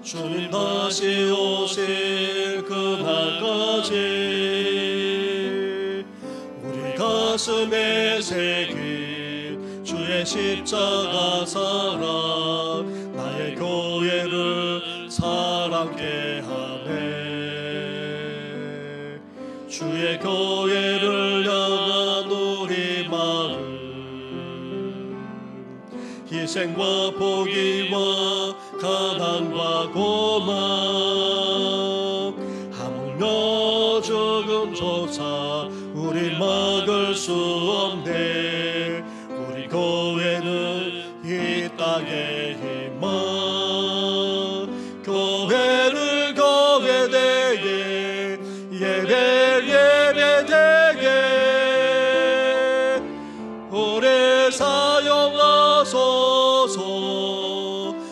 주님 다시 오실 그날까지 우리 가슴에 새긴 주의 십자가 사랑, 나의 교회를 사랑케 하네. 주의 교회를 향한 우리 마음, 희생과 포기와 가난과 고만, 하물며 죽음조차 우리 막을 수 없네. 우리 교회는 이 땅의 희망, 교회를 교회되게, 예배를 예배되게 오래 사용하소서.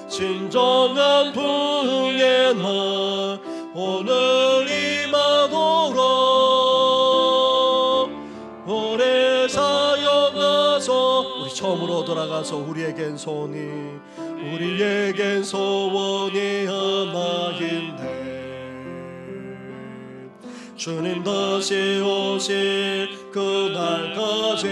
진정한 부흥의 날 오늘 임하도록 오래 사용하소. 우리 처음으로 돌아가서 우리에겐 소원이 하나인데 주님 다시 오실 그날까지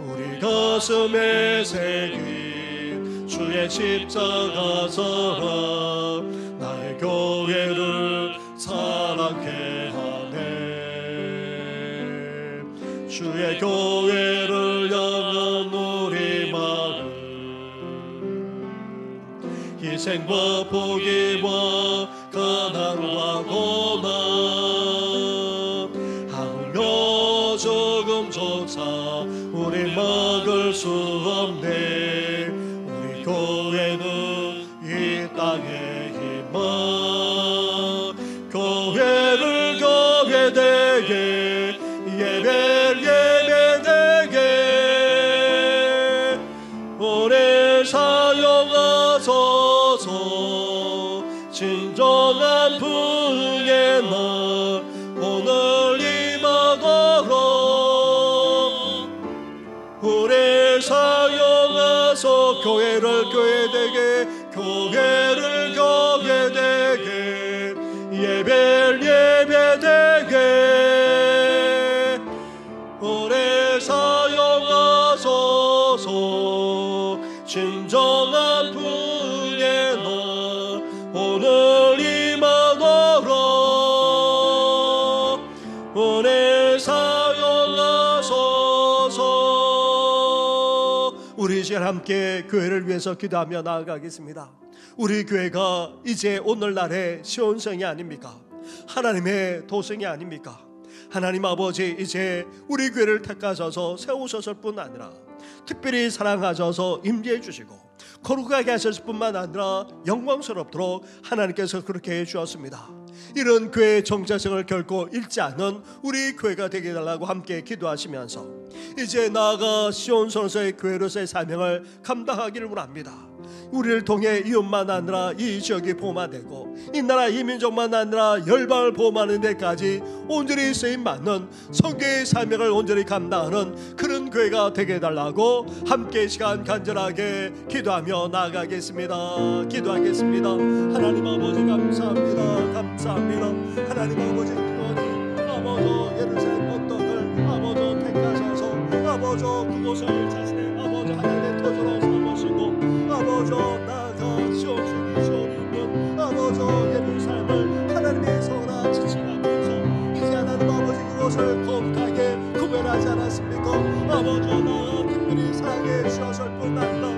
우리 가슴에 새긴 주의 십자가 사랑, 나의 교회를 사랑케 하네. 주의 교회를 향한 우리 마음, 희생과 포기와 가난과 고난, 하물며 조금조차 우리 막을 수 없네. 우리 교회는 이 땅의 희망, 교회를 교회되게, 예배를 예배되게 오래 사용하소서. 진정한 부흥의 날 오늘 임하도록 오래 사용하소. 교회를 교회되게, 교회를 교회되게, 예배를 예배되게 오래 사용하소서. 진정한 부흥의 날 오늘 임하도록 오래 사용하소서. 우리 이제 시간 함께 교회를 위해서 기도하며 나아가겠습니다. 우리 교회가 이제 오늘날의 시온성이 아닙니까? 하나님의 도성이 아닙니까? 하나님 아버지, 이제 우리 교회를 택하셔서 세우셨을 뿐 아니라 특별히 사랑하셔서 임재해 주시고 거룩하게 하셨을 뿐만 아니라 영광스럽도록 하나님께서 그렇게 해주었습니다. 이런 교회의 정체성을 결코 잃지 않은 우리 교회가 되게 해달라고 함께 기도하시면서 이제 나아가 시온성에서의 교회로서의 사명을 감당하기를 원합니다. 우리를 통해 이웃만 아니라 이 지역이 보호되고 이 나라 이 민족만 아니라 열방을 보호하는 데까지 온전히 쓰임받는 선교의 사명을 온전히 감당하는 그런 교회가 되게 해달라고 함께 시간 간절하게 기도하며 나아가겠습니다. 기도하겠습니다. 하나님 아버지 감사합니다. 감사합니다. 하나님 아버지 기원이 아버지 예루살렘 언덕을 아버지 택하셔서 아버지 그곳을 자신의 아버지 하나님의 터전으로 삼으시고 아버지 나아가 시온성이 시온이면 아버지 예루살렘을 하나님의 성으로 지칭하면서 이제 하나님 아버지 그것을 거룩하게 구별하지 않았습니까? 아버지 나아가 특별히 사랑해 주셨을 뿐 아니라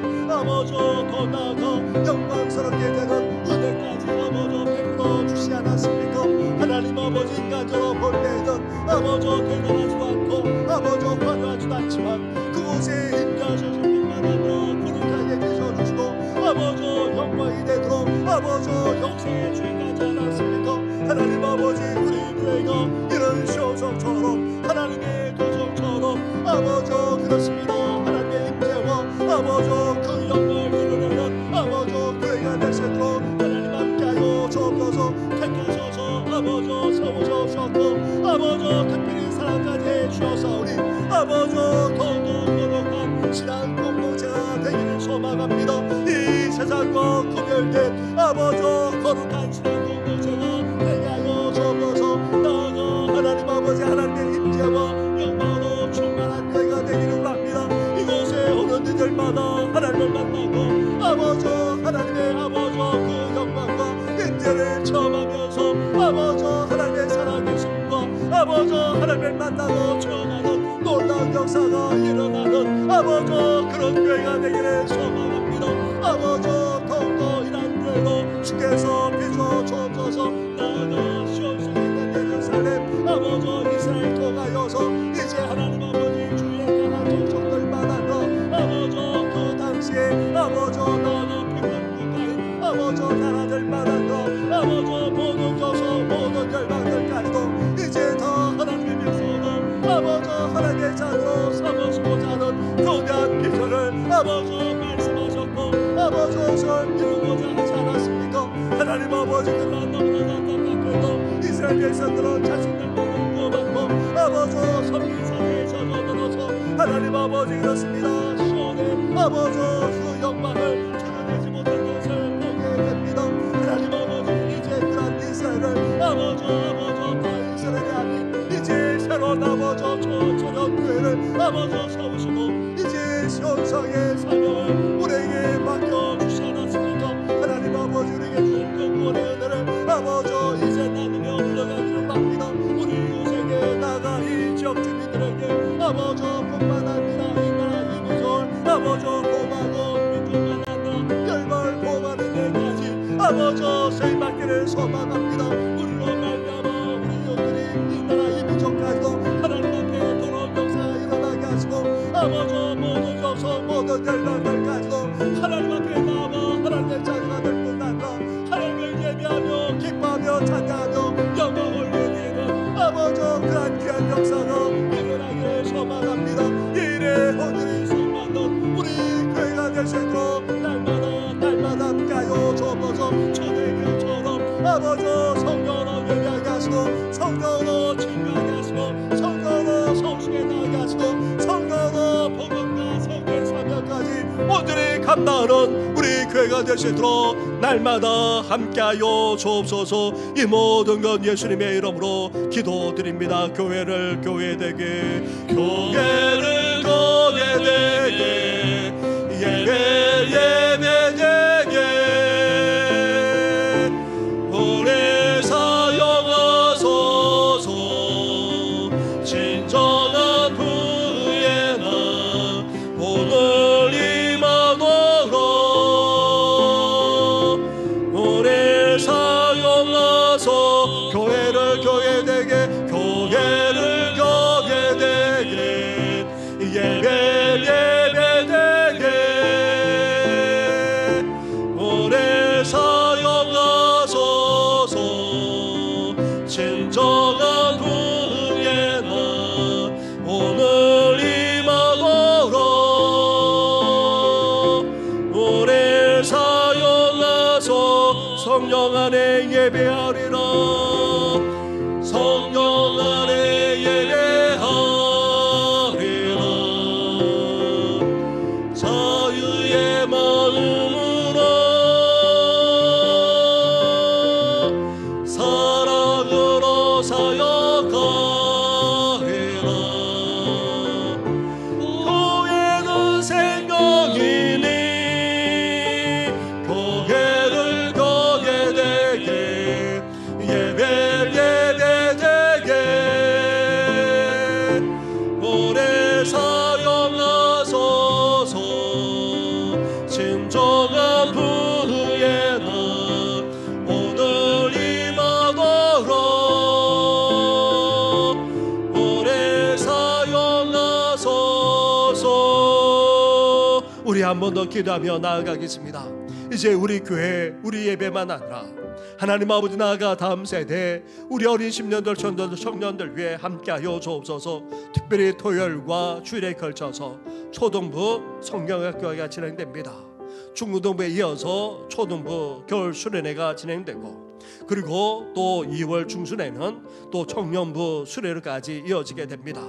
아버지 더 나아가 영광스럽게 되는 은혜까지 아버지 베풀어 주시지 않았습니까? 하나님 아버지 인간적으로 볼 때는 아버지 대단하지도 않고 아버지 화려하지도 않지만 그곳에 임재하셔서 뿐만 아니라 거룩하게 계셔주시고 아버지 영광이 되도록 아버지 역사의 주인까지 않았습니까? 하나님 아버지 우리 교회가 이런 시온성처럼 하나님의 도성처럼 아버지 그렇습니다. 하나님의 임재와 아버지 그 영광을 드러내는 아버지 교회가 될 수 있도록 하나님 함께하여 주옵소서. 택하셔서 아버지 세우셨고 아버지 특별히 사랑까지 해주셔서우리 아버지 더욱더 거룩한 신앙 공동체가 되기를 소망합니다. 이 세상과 구별된 아버지 거룩한 신앙 공동체가 되게 하여 주옵소서. 나아가 하나님 아버지 하나님의 임재와 영광으로 충만한 교회가 되기를 합니다. 이곳에 오는 이들마다 하나님을 만나고 아버지 하나님의 아버지 그 영광과 임재를 체험하면서 아버지 하나님의 살아계심과 아버지 하나님을 만나고 체험하는 놀라운 역사가 일어나는 아버지 그런 교회가 되기를 소망합니다. 아버지 더욱더 이런 교회로 주께서 빚어주옵소서. 나아가 시온성에 있는 예루살렘 아버지 이스라엘 통하여서 이제 하나님 아버지 주의 가난 족속들만 하여 아버지 그 당시에 아버지 나아가 백성국가인 아버지 나라들만 하여 아버지 모든 조선 모든 열방들까지도 이제 더 하나님의 백성을 아버지 하나님의 자녀로 삼으시고자 하는 거대한 비전을 아버지 말씀하셨고 아버지 것을 이루고자 하지 않았습니까? 하나님 아버지 그러나 너무나 안타깝게도 이스라엘 백성들은 자신들만을 구원받고 아버지 선민사대에 젖어들어서 하나님 아버지 그렇습니다. 시온의 아버지 그 영광을 드러내지 못한 것을 보게 됩니다. 하나님 아버지 이제 그런 이스라엘을 아버지 다 이스라엘이 아닌 이제 새로운 아버지 초청 교회를 아버지 세우시고 이제 시온성의 사명을 우리에게 맡겨주시 않았습니까? 하나님 아버지 우리에게 주신 그 구원의 은혜를 아버지 이제 나누며 흘러가기를 합니다. 우리 이웃에게 나아가 이 지역 주민들에게 아버지 뿐만 아니라 이 나라 이 민족을 아버지 보호하고 민족만 아니라 열방을 보호하는 데까지 아버지 쓰임받기를 소망합니다. 우리로 말미암아 우리 이웃들이 이 나라 이 민족까지도 하나님 앞에 돌아올 역사가 일어나게 하시고 아버지 모든 족속 모든 열방들까지도 하나님 앞에 나와 하나님의 자녀가 될 뿐 아니라 하나님을 예배하며 기뻐하며 찬양하며 영광을 드리는 아버지 그런 귀한 역사가 일어나기를 소망합니다. 이래 오늘이 수많은 우리 교회가 될 수 있도록 날마다 함께하여 주옵소서. 초대교처럼 아버지 성령으로 예배하게 하시고 성령으로 증거하게 하시고 성령으로 성숙에 나가게 하시고 성령으로 복음과 성교의 사명까지 온전히 감당하는 우리 교회가 될 수 있도록 날마다 함께하여 주옵소서. 이 모든 건 예수님의 이름으로 기도드립니다. 교회를 교회되게 교회를 교회되게 예배되게 우리 사용하소서. 진정한 후회나 오늘 이 맘 오늘 사용하소서. 진정한 부흥에나 오늘 임하도록 오늘 사용하소. 성령 안에 예배하리라. 성령 안에 예배하리라. 자유의 마음으로 사랑으로 사역하리라. 교회는 생명이니 교회를 거게 되게 예배를 예배되게 오래 사용하소서. 진정한 부흥에나 오늘 임하도록 오래 사용하소서. 우리 한 번 더 기도하며 나아가겠습니다. 이제 우리 교회 우리 예배만 아니라 하나님 아버지 나아가 다음 세대 우리 어린 심년들 청년들 위해 함께하여 주옵소서. 특별히 토요일과 주일에 걸쳐서 초등부 성경학교가 진행됩니다. 중고등부에 이어서 초등부 겨울 수련회가 진행되고 그리고 또 2월 중순에는 또 청년부 수련회까지 이어지게 됩니다.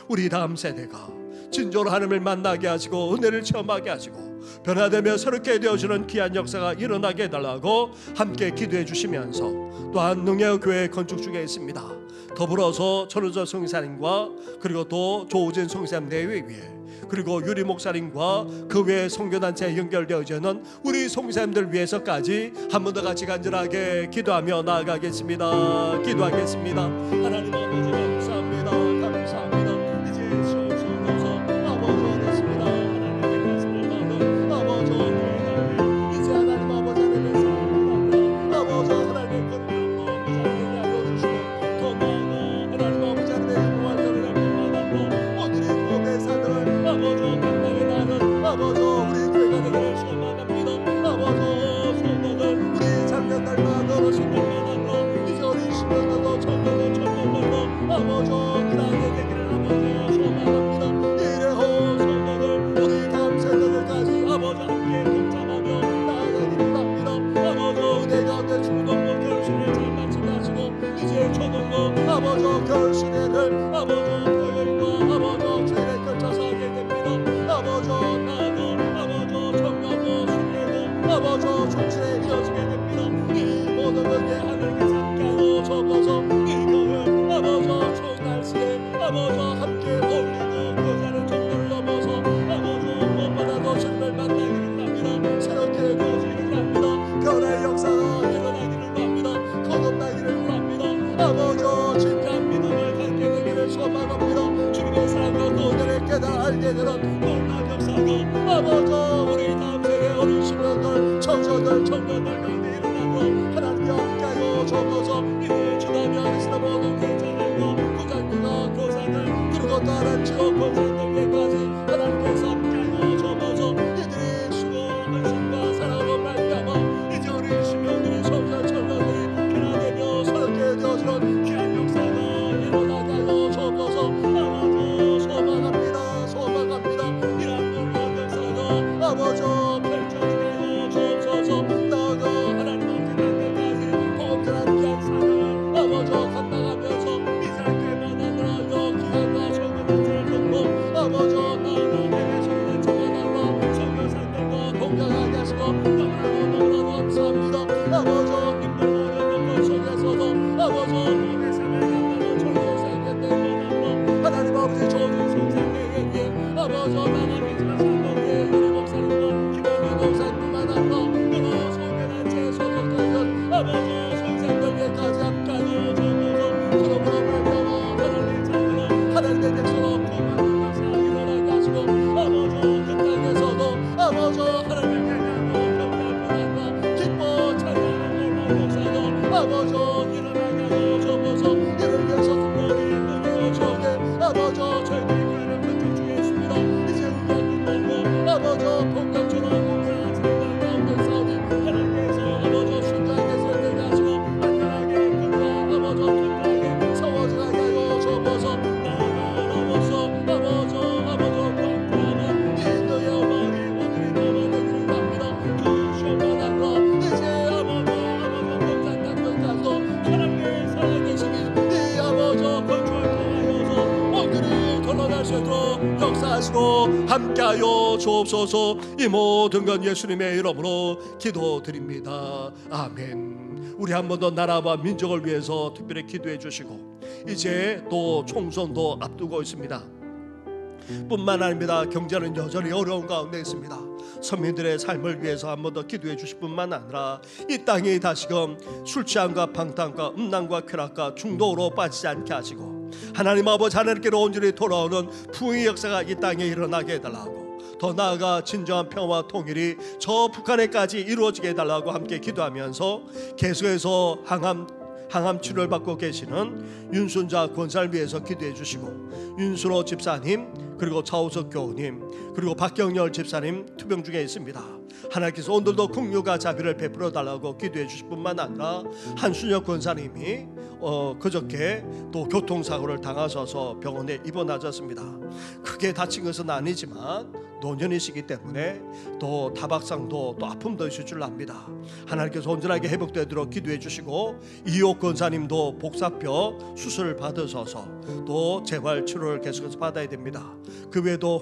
우리 다음 세대가 진정으로 하나님을 만나게 하시고 은혜를 체험하게 하시고 변화되며 새롭게 되어지는 귀한 역사가 일어나게 해달라고 함께 기도해 주시면서 또한 능력교회 건축 중에 있습니다. 더불어서 전우절 성교사님과 그리고 또 조우진 성교사님 대회 위에 그리고 유리 목사님과 그 외 선교단체에 연결되어지는 우리 성교사님들 위해서까지 한 번 더 같이 간절하게 기도하며 나아가겠습니다. 기도하겠습니다. 하나님 아버지 감사합니다. 감사합니다. 이제 시험소서 아버지 됐습니다. 하나님의 말씀을 받은 아버지 이제 하나님 아버지 하나님의 사랑을 아버지 하나님의 거룩함으로 무장되게 하여 주시고 더 나아가 하나님 아버지 하나님의 영광을 받고 오늘의 교회 사들을 아버지 감당해 나는 아버지 우리 교회가 되기를 소망합니다. 아버지 성도들 우리 작년달과 어르신 날마다 이제 어린 시민들도 청년들도 아버지 그나게 되기를 아버지 소망합니다. 이래호 성도들 우리 다음 세대들까지 아버지 함께 동참하며 나아가기를 합니다. 아버지 은혜 가운데 중동부 결실을 잘 마치게 하시고 이제 초등부 아버지 결실회를 아버지 토요일과 아버지 주일에 걸쳐서 하게 됩니다. 아버지 나도 아버지 청년부 수련회도 아버지 중시에 이어지게 됩니다. 이 모든 것에 하늘께서 함께하여 접어서 이 교회 아버지 좋은 날씨에 아버지 함께 어울리고 교사를 정도를 넘어서 아버지 무엇보다도 주님을 만나기를 합니다. 새롭게 되어지기를 합니다. 변화의 역사가 일어나기를 합니다. 거듭나기를 합니다. 아버지 진짜 믿음을 갖게 되기를 소망합니다. 주님의 사랑과 그 은혜를 깨달아 알게 되는 놀라운 역사가 아버지 우리 다음 세대 어린 시민들 청소년 청년들 가운데 일어나고 하나님께 함께하여 접어서 이제 주담이 하시는 모든 교장들과 부장님과 교사들 그리고 다른 지역 권사들에게까지 하나님께서 함께하여 접어서 이들이 수고하신과 사랑으로 말미암아 이제 어린 시민들이 청년들이 변화되며 새롭게 되어지는 귀한 역사가 일어나게 하여 접어서 아버지 소망합니다. 소망합니다. 이런 놀라운 역사가 아버지 펼쳐지게 하여 주옵소서. 나아가 하나님 아버지 땅끝까지 복음전한 귀한 사명을 아버지 감당하면서 이 사람께 만나더라도 귀한과 성교단체를 듣고 아버지 나아가 내게 성교단체와 나와 성교사님과 동행하게 하시고 너무나도 감사합니다. 아버지 힘들고 어려운 것 속에서도 아버지 몸의 삶을 감당하는 전도사님께 내려놓고 하나님 아버지 좋은 성산대회에 아버지 나가겠지만 상도에 우리 목사님과 김원희 목사님만 한다 그리고 성교단체 소속되는 아버지 성산대회까지 함께하여 주옵소서. 그러므로 말미암아 하나님의 자녀로 하나님의 백성으로 구원받는 역사 일어나게 하시고 아버지 그 땅에서도 아버지 하나님을 대하고 평안과 기뻐 찬양하는 놀라운 역사가 아버지 일어나게 하여 주옵소서. 이를 위해서 특별히 누구로 저게 아버지 저희들이 교회를 건축 중에 있습니다. 이제 우리가 끝나고 아버지 본격적으로 공사 장단 가운데 싸우니 하나님께서 함께하여 주옵소서. 이 모든 건 예수님의 이름으로 기도드립니다. 아멘. 우리 한 번 더 나라와 민족을 위해서 특별히 기도해 주시고, 이제 또 총선도 앞두고 있습니다. 뿐만 아닙니다. 경제는 여전히 어려운 가운데 있습니다. 서민들의 삶을 위해서 한 번 더 기도해 주실 뿐만 아니라 이 땅이 다시금 술 취함과 방탕과 음란과 쾌락과 중독으로 빠지지 않게 하시고, 하나님 아버지 하나님께로 온전히 돌아오는 부흥의 역사가 이 땅에 일어나게 해달라고, 더 나아가 진정한 평화와 통일이 저 북한에까지 이루어지게 해달라고 함께 기도하면서, 계속해서 항암 치료를 받고 계시는 윤순자 권사를 위해서 기도해 주시고, 윤순호 집사님, 그리고 차우석 교우님, 그리고 박경열 집사님 투병 중에 있습니다. 하나님께서 오늘도 긍휼과 자비를 베풀어 달라고 기도해 주실 뿐만 아니라 한순혁 권사님이 그저께 또 교통사고를 당하셔서 병원에 입원하셨습니다. 크게 다친 것은 아니지만 노년이시기 때문에 또 타박상도 또 아픔도 있을 줄 압니다. 하나님께서 온전하게 회복되도록 기도해 주시고, 이옥 권사님도 복사뼈 수술을 받으셔서 또 재활 치료를 계속해서 받아야 됩니다. 그 외에도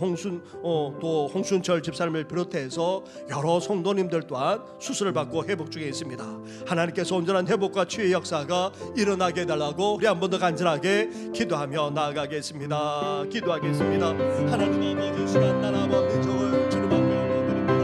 홍순철 집사님을 비롯해서 여러 성도님들 또한 수술을 받고 회복 중에 있습니다. 하나님께서 온전한 회복과 치유의 역사가 일어나게 해달라고 우리 한 번 더 간절하게 기도하며 나아가겠습니다. 기도하겠습니다. 하나님 아버지, 시간 나라 민족을 주님 앞에 올려드립니다.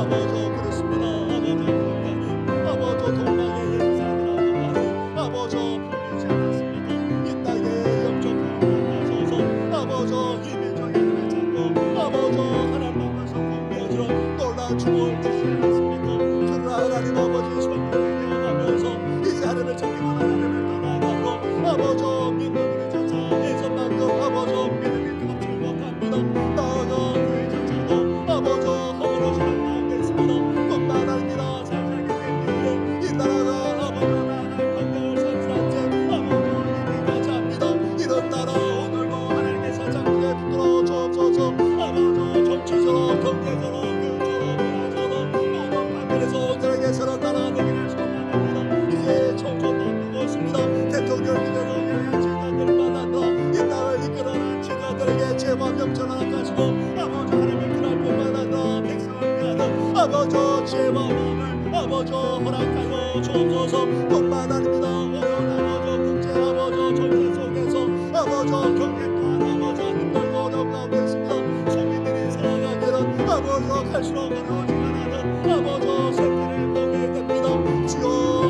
아버지 그렇습니다. 아버지 건강히, 아버지 동방의 예루살렘 아버지 보이지 않았습니다. 이 땅에 영적 평화가 나셔서 아버지 이 민족의 힘을 찾고 아버지 하나님 앞에서 공개하시는 놀라운 축복을 주시지 않았습니까? 그러나 하나님 아버지 성령이 되어가면서 이제 하나님을 찾기만 하나님을 떠나가고 아버지 믿음이 자자 예전만큼 아버지 믿음이 뜨겁지 못합니다. 나아가 그의 자자도 아버지 허물어지는 가운데 있습니다. 뿐만 아니라 살살기 때문에 이 나라가 아버지 나라의 평강을 선수한 채 아버지 힘이 가지 합니다. 이런 나라 오늘도 하나님께서 장군에 붙들어 주옵소서. 아버지 정치적으로 경제적으로 교육적으로 문화적으로 모든 방면에서 온전하게 서로 나라 되기를 소망합니다. 이제 총선도 앞두고 있습니다. 대통령 기대로 여야 지도자들 만난다. 이 땅을 이끌어가는 지도자들에게 제와 명철을 허락하시고 아버지 하나님을 그날 뿐만 아니라 백성을 위하는 아버지 제와 마음을 아버지 허락하여 주옵소서. 뿐만 아닙니다. 오늘 아버지 국제 아버지 정세 속에서 아버지 경제 또한 아버지 힘들고 어려운 가운데 있습니다. 서민들이 살아가기는 아버지 갈수록 어려워지만 하는 아버지 세태를 보게 됩니다. 주여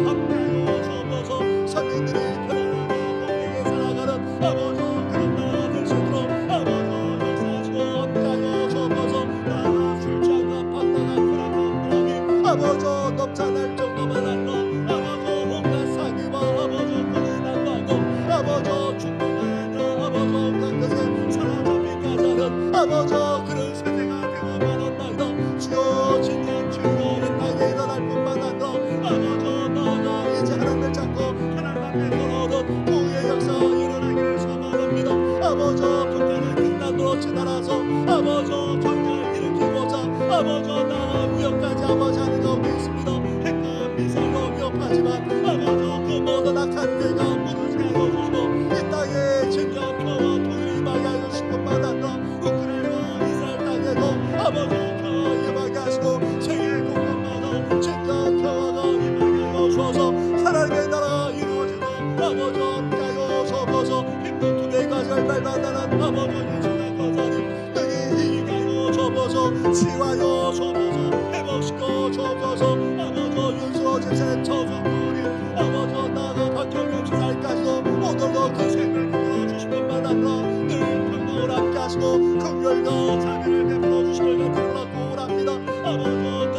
함께하여 주옵소서. 서민들이 편안하고 공평하게 살아가는 아버지 그런 나라 될 수 있도록 아버지 역사하시고 함께하여 주옵소서. 나라 술 취함과 방탕한 쾌락한 문화니 아버지 넘쳐날 정도만 아니라 아버지 온갖 사기와 아버지 권위 난도하고 아버지 중독만 아니라 아버지 온갖 것에 사로잡히까지 하는 아버지 그런 세대가 되어만 한다이다. 주여 진정 주여 이 땅에 일어날 뿐만 아니라 아버지 나아가 이제 하나님을 찾고 하나님 앞에 돌아오는 부흥의 역사 일어나기를 소망합니다. 아버지 북한은 극단으로 치달아서 아버지 경제를 일으키고자 아버지 나라 위협까지 아버지 하는 가운데 있습니다. 핵과 미사일로 위협하지만 아버지 그 모든 악한 괴가 무너지게 하여 주시고 이 땅에 진정 평화 통일이 임하게 하여 주실 뿐만 아니라 우크라이나 이스라엘 땅에도 아버지 평화 임하게 하시고 세계 곳곳마다 진정 평화가 임하게 하여 주셔서 하나님의 나라 이루어지고 아버지 함께하여 주옵소서. 힘든 두 개의 가지를 밟아나는 아버지 예수님 권사님 능히 이기게 하여 주옵소서. 치유하여 주옵소서. 회복시켜 주옵소서. 아버지 윤수호 집사님 저주꾼이 아버지 나아가 박경영 집사님까지도 오늘도 그 생을 붙들어 주실 뿐만 아니라 늘 평강을 함께 하시고 긍휼과 자비를 베풀어 주시길 간절하고 원합니다. 아버지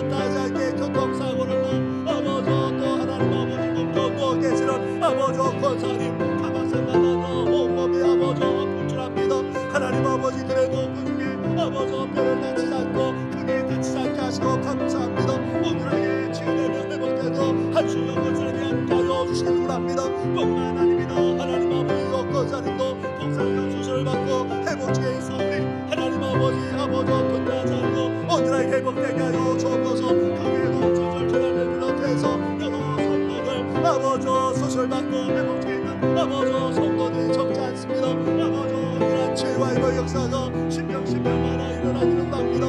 뜻하지 않게 교통사고를 나 아버지 또 하나님 아버지 몸도 누워 계시는 아버지 권사님 타박상만 하나 온몸이 아버지 분출합니다. 하나님 아버지 그래도 그 중에 아버지 뼈를 다치지 않고 크게 다치지 않게 하시고 감사합니다. 오늘에게 치유되며 회복되며 한순영 권사님이 함께하여 주시길 원합니다. 뿐만 아닙니다. 하나님 아버지 권사님도 동상경 수술을 받고 회복 중에 있사오니 하나님 아버지 끝나지 않고 오늘에게 회복되게 하여 주옵소서. 그에도 조절처럼을 비롯해서 여러 성도들 아버지 수술받고 회복 중에 있는 아버지 성도들이 적지 않습니다. 아버지 이런 죄와 이거 역사가 신명마다 일어나기를 납니다.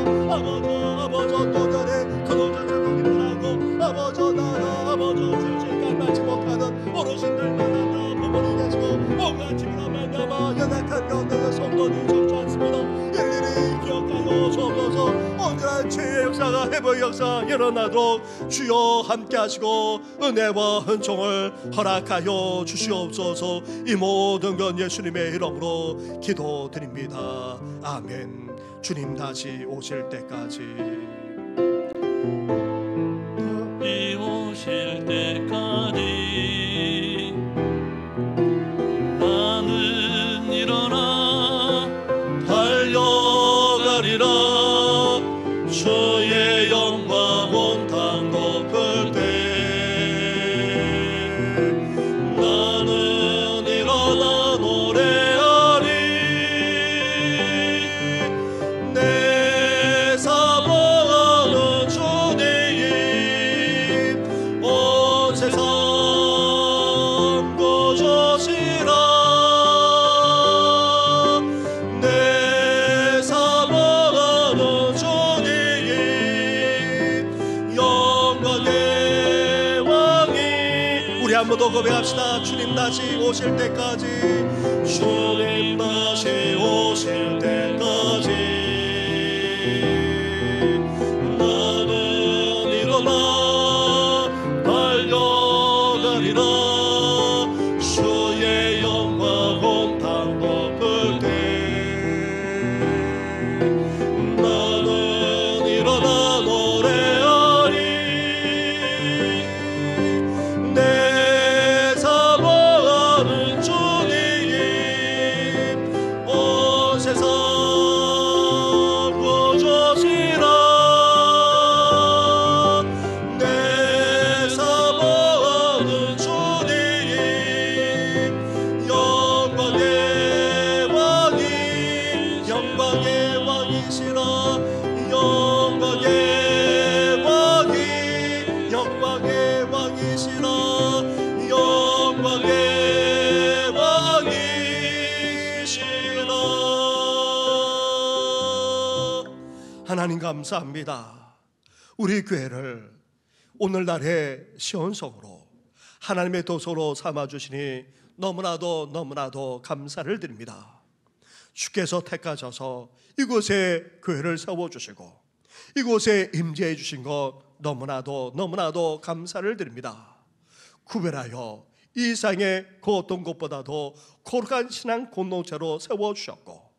아버지 또 전에 그동안 힘들하고 아버지 나라 아버지 주실까 말지 못하는 어르신들 만나다 부모님 계시고 온갖 집이나 말미암아 연약한 가운데 성도들이 적지 않습니다. 일일이 기억하여 주옵소서. 온전한 죄의 역사가 회복의 역사 일어나도록 주여 함께 하시고 은혜와 은총을 허락하여 주시옵소서. 이 모든 건 예수님의 이름으로 기도드립니다. 아멘. 주님 다시 오실 때까지 이 오실 때까지 나는 일어나 달려가리라. 주의 영광 온탕 높을 때 나는 일어나 노래하리. 내 사모하는 주님 온 세상 구주시라. 내 사모하는 주님 영광의 왕이. 우리 한 번 더 고백합시다. 주님 다시 오실 때까지 주님 다시 오실 때까지 나는 일어나 달려가리라. 주의 영광 온탕 높을 때 나는 일어나 노래하리. 내 사모하는 주님 온 세상 구주시라. 내 사모하는 주님 영광의 왕이. 영광의 왕이시라. 영광의 왕이. 영광의 왕이시라. 영광의 왕이시라. 하나님 감사합니다. 우리 교회를 오늘날의 시온성으로 하나님의 도서로 삼아주시니 너무나도 감사를 드립니다. 주께서 택하셔서 이곳에 교회를 세워주시고 이곳에 임재해 주신 것 너무나도 감사를 드립니다. 구별하여 이 세상의 그 어떤 것보다도 거룩한 신앙 공동체로 세워주셨고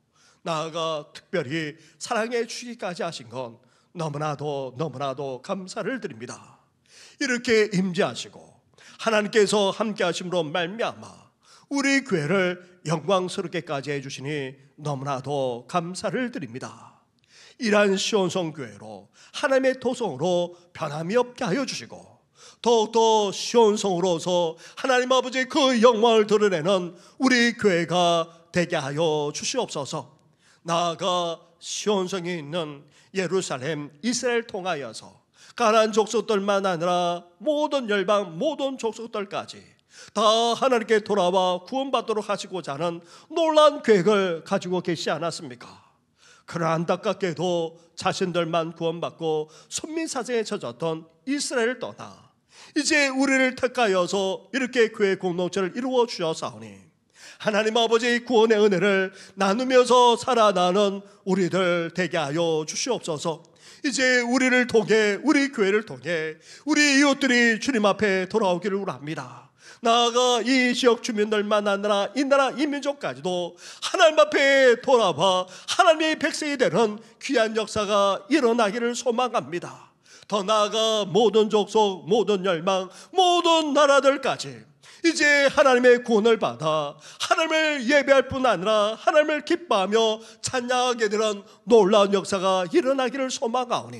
나아가 특별히 사랑해 주기까지 하신 건 너무나도 감사를 드립니다. 이렇게 임재하시고 하나님께서 함께 하심으로 말미암아 우리 교회를 영광스럽게까지 해주시니 너무나도 감사를 드립니다. 이러한 시온성 교회로 하나님의 도성으로 변함이 없게 하여 주시고 더욱더 시온성으로서 하나님 아버지 그 영광을 드러내는 우리 교회가 되게 하여 주시옵소서. 나아가 시온성에 있는 예루살렘 이스라엘 통하여서 가나안 족속들만 아니라 모든 열방 모든 족속들까지 다 하나님께 돌아와 구원받도록 하시고자 하는 놀라운 계획을 가지고 계시지 않았습니까? 그러나 안타깝게도 자신들만 구원받고 손민사정에 젖었던 이스라엘을 떠나 이제 우리를 택하여서 이렇게 교회 공동체를 이루어 주셨사오니 하나님 아버지의 구원의 은혜를 나누면서 살아나는 우리들 되게 하여 주시옵소서. 이제 우리를 통해 우리 교회를 통해 우리 이웃들이 주님 앞에 돌아오기를 원합니다. 나아가 이 지역 주민들만 아니라 이 나라 이 민족까지도 하나님 앞에 돌아와 하나님의 백성이 되는 귀한 역사가 일어나기를 소망합니다. 더 나아가 모든 족속 모든 열망 모든 나라들까지 이제 하나님의 구원을 받아 하나님을 예배할 뿐 아니라 하나님을 기뻐하며 찬양하게 되는 놀라운 역사가 일어나기를 소망하오니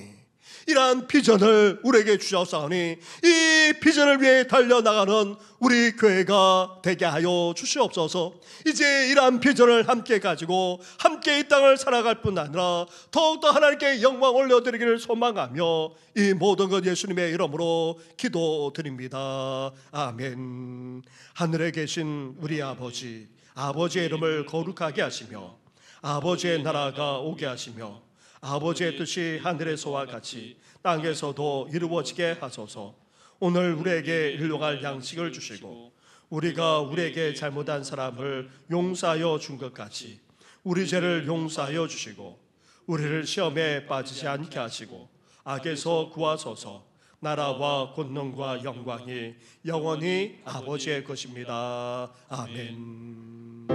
이러한 비전을 우리에게 주셨사오니 이 비전을 위해 달려나가는 우리 교회가 되게 하여 주시옵소서. 이제 이러한 비전을 함께 가지고 함께 이 땅을 살아갈 뿐 아니라 더욱더 하나님께 영광 올려드리기를 소망하며 이 모든 것 예수님의 이름으로 기도드립니다. 아멘. 하늘에 계신 우리 아버지, 아버지의 이름을 거룩하게 하시며 아버지의 나라가 오게 하시며 아버지의 뜻이 하늘에서와 같이 땅에서도 이루어지게 하소서. 오늘 우리에게 일용할 양식을 주시고 우리가 우리에게 잘못한 사람을 용서하여 준 것 같이 우리 죄를 용서하여 주시고 우리를 시험에 빠지지 않게 하시고 악에서 구하소서. 나라와 권능과 영광이 영원히 아버지의 것입니다. 아멘.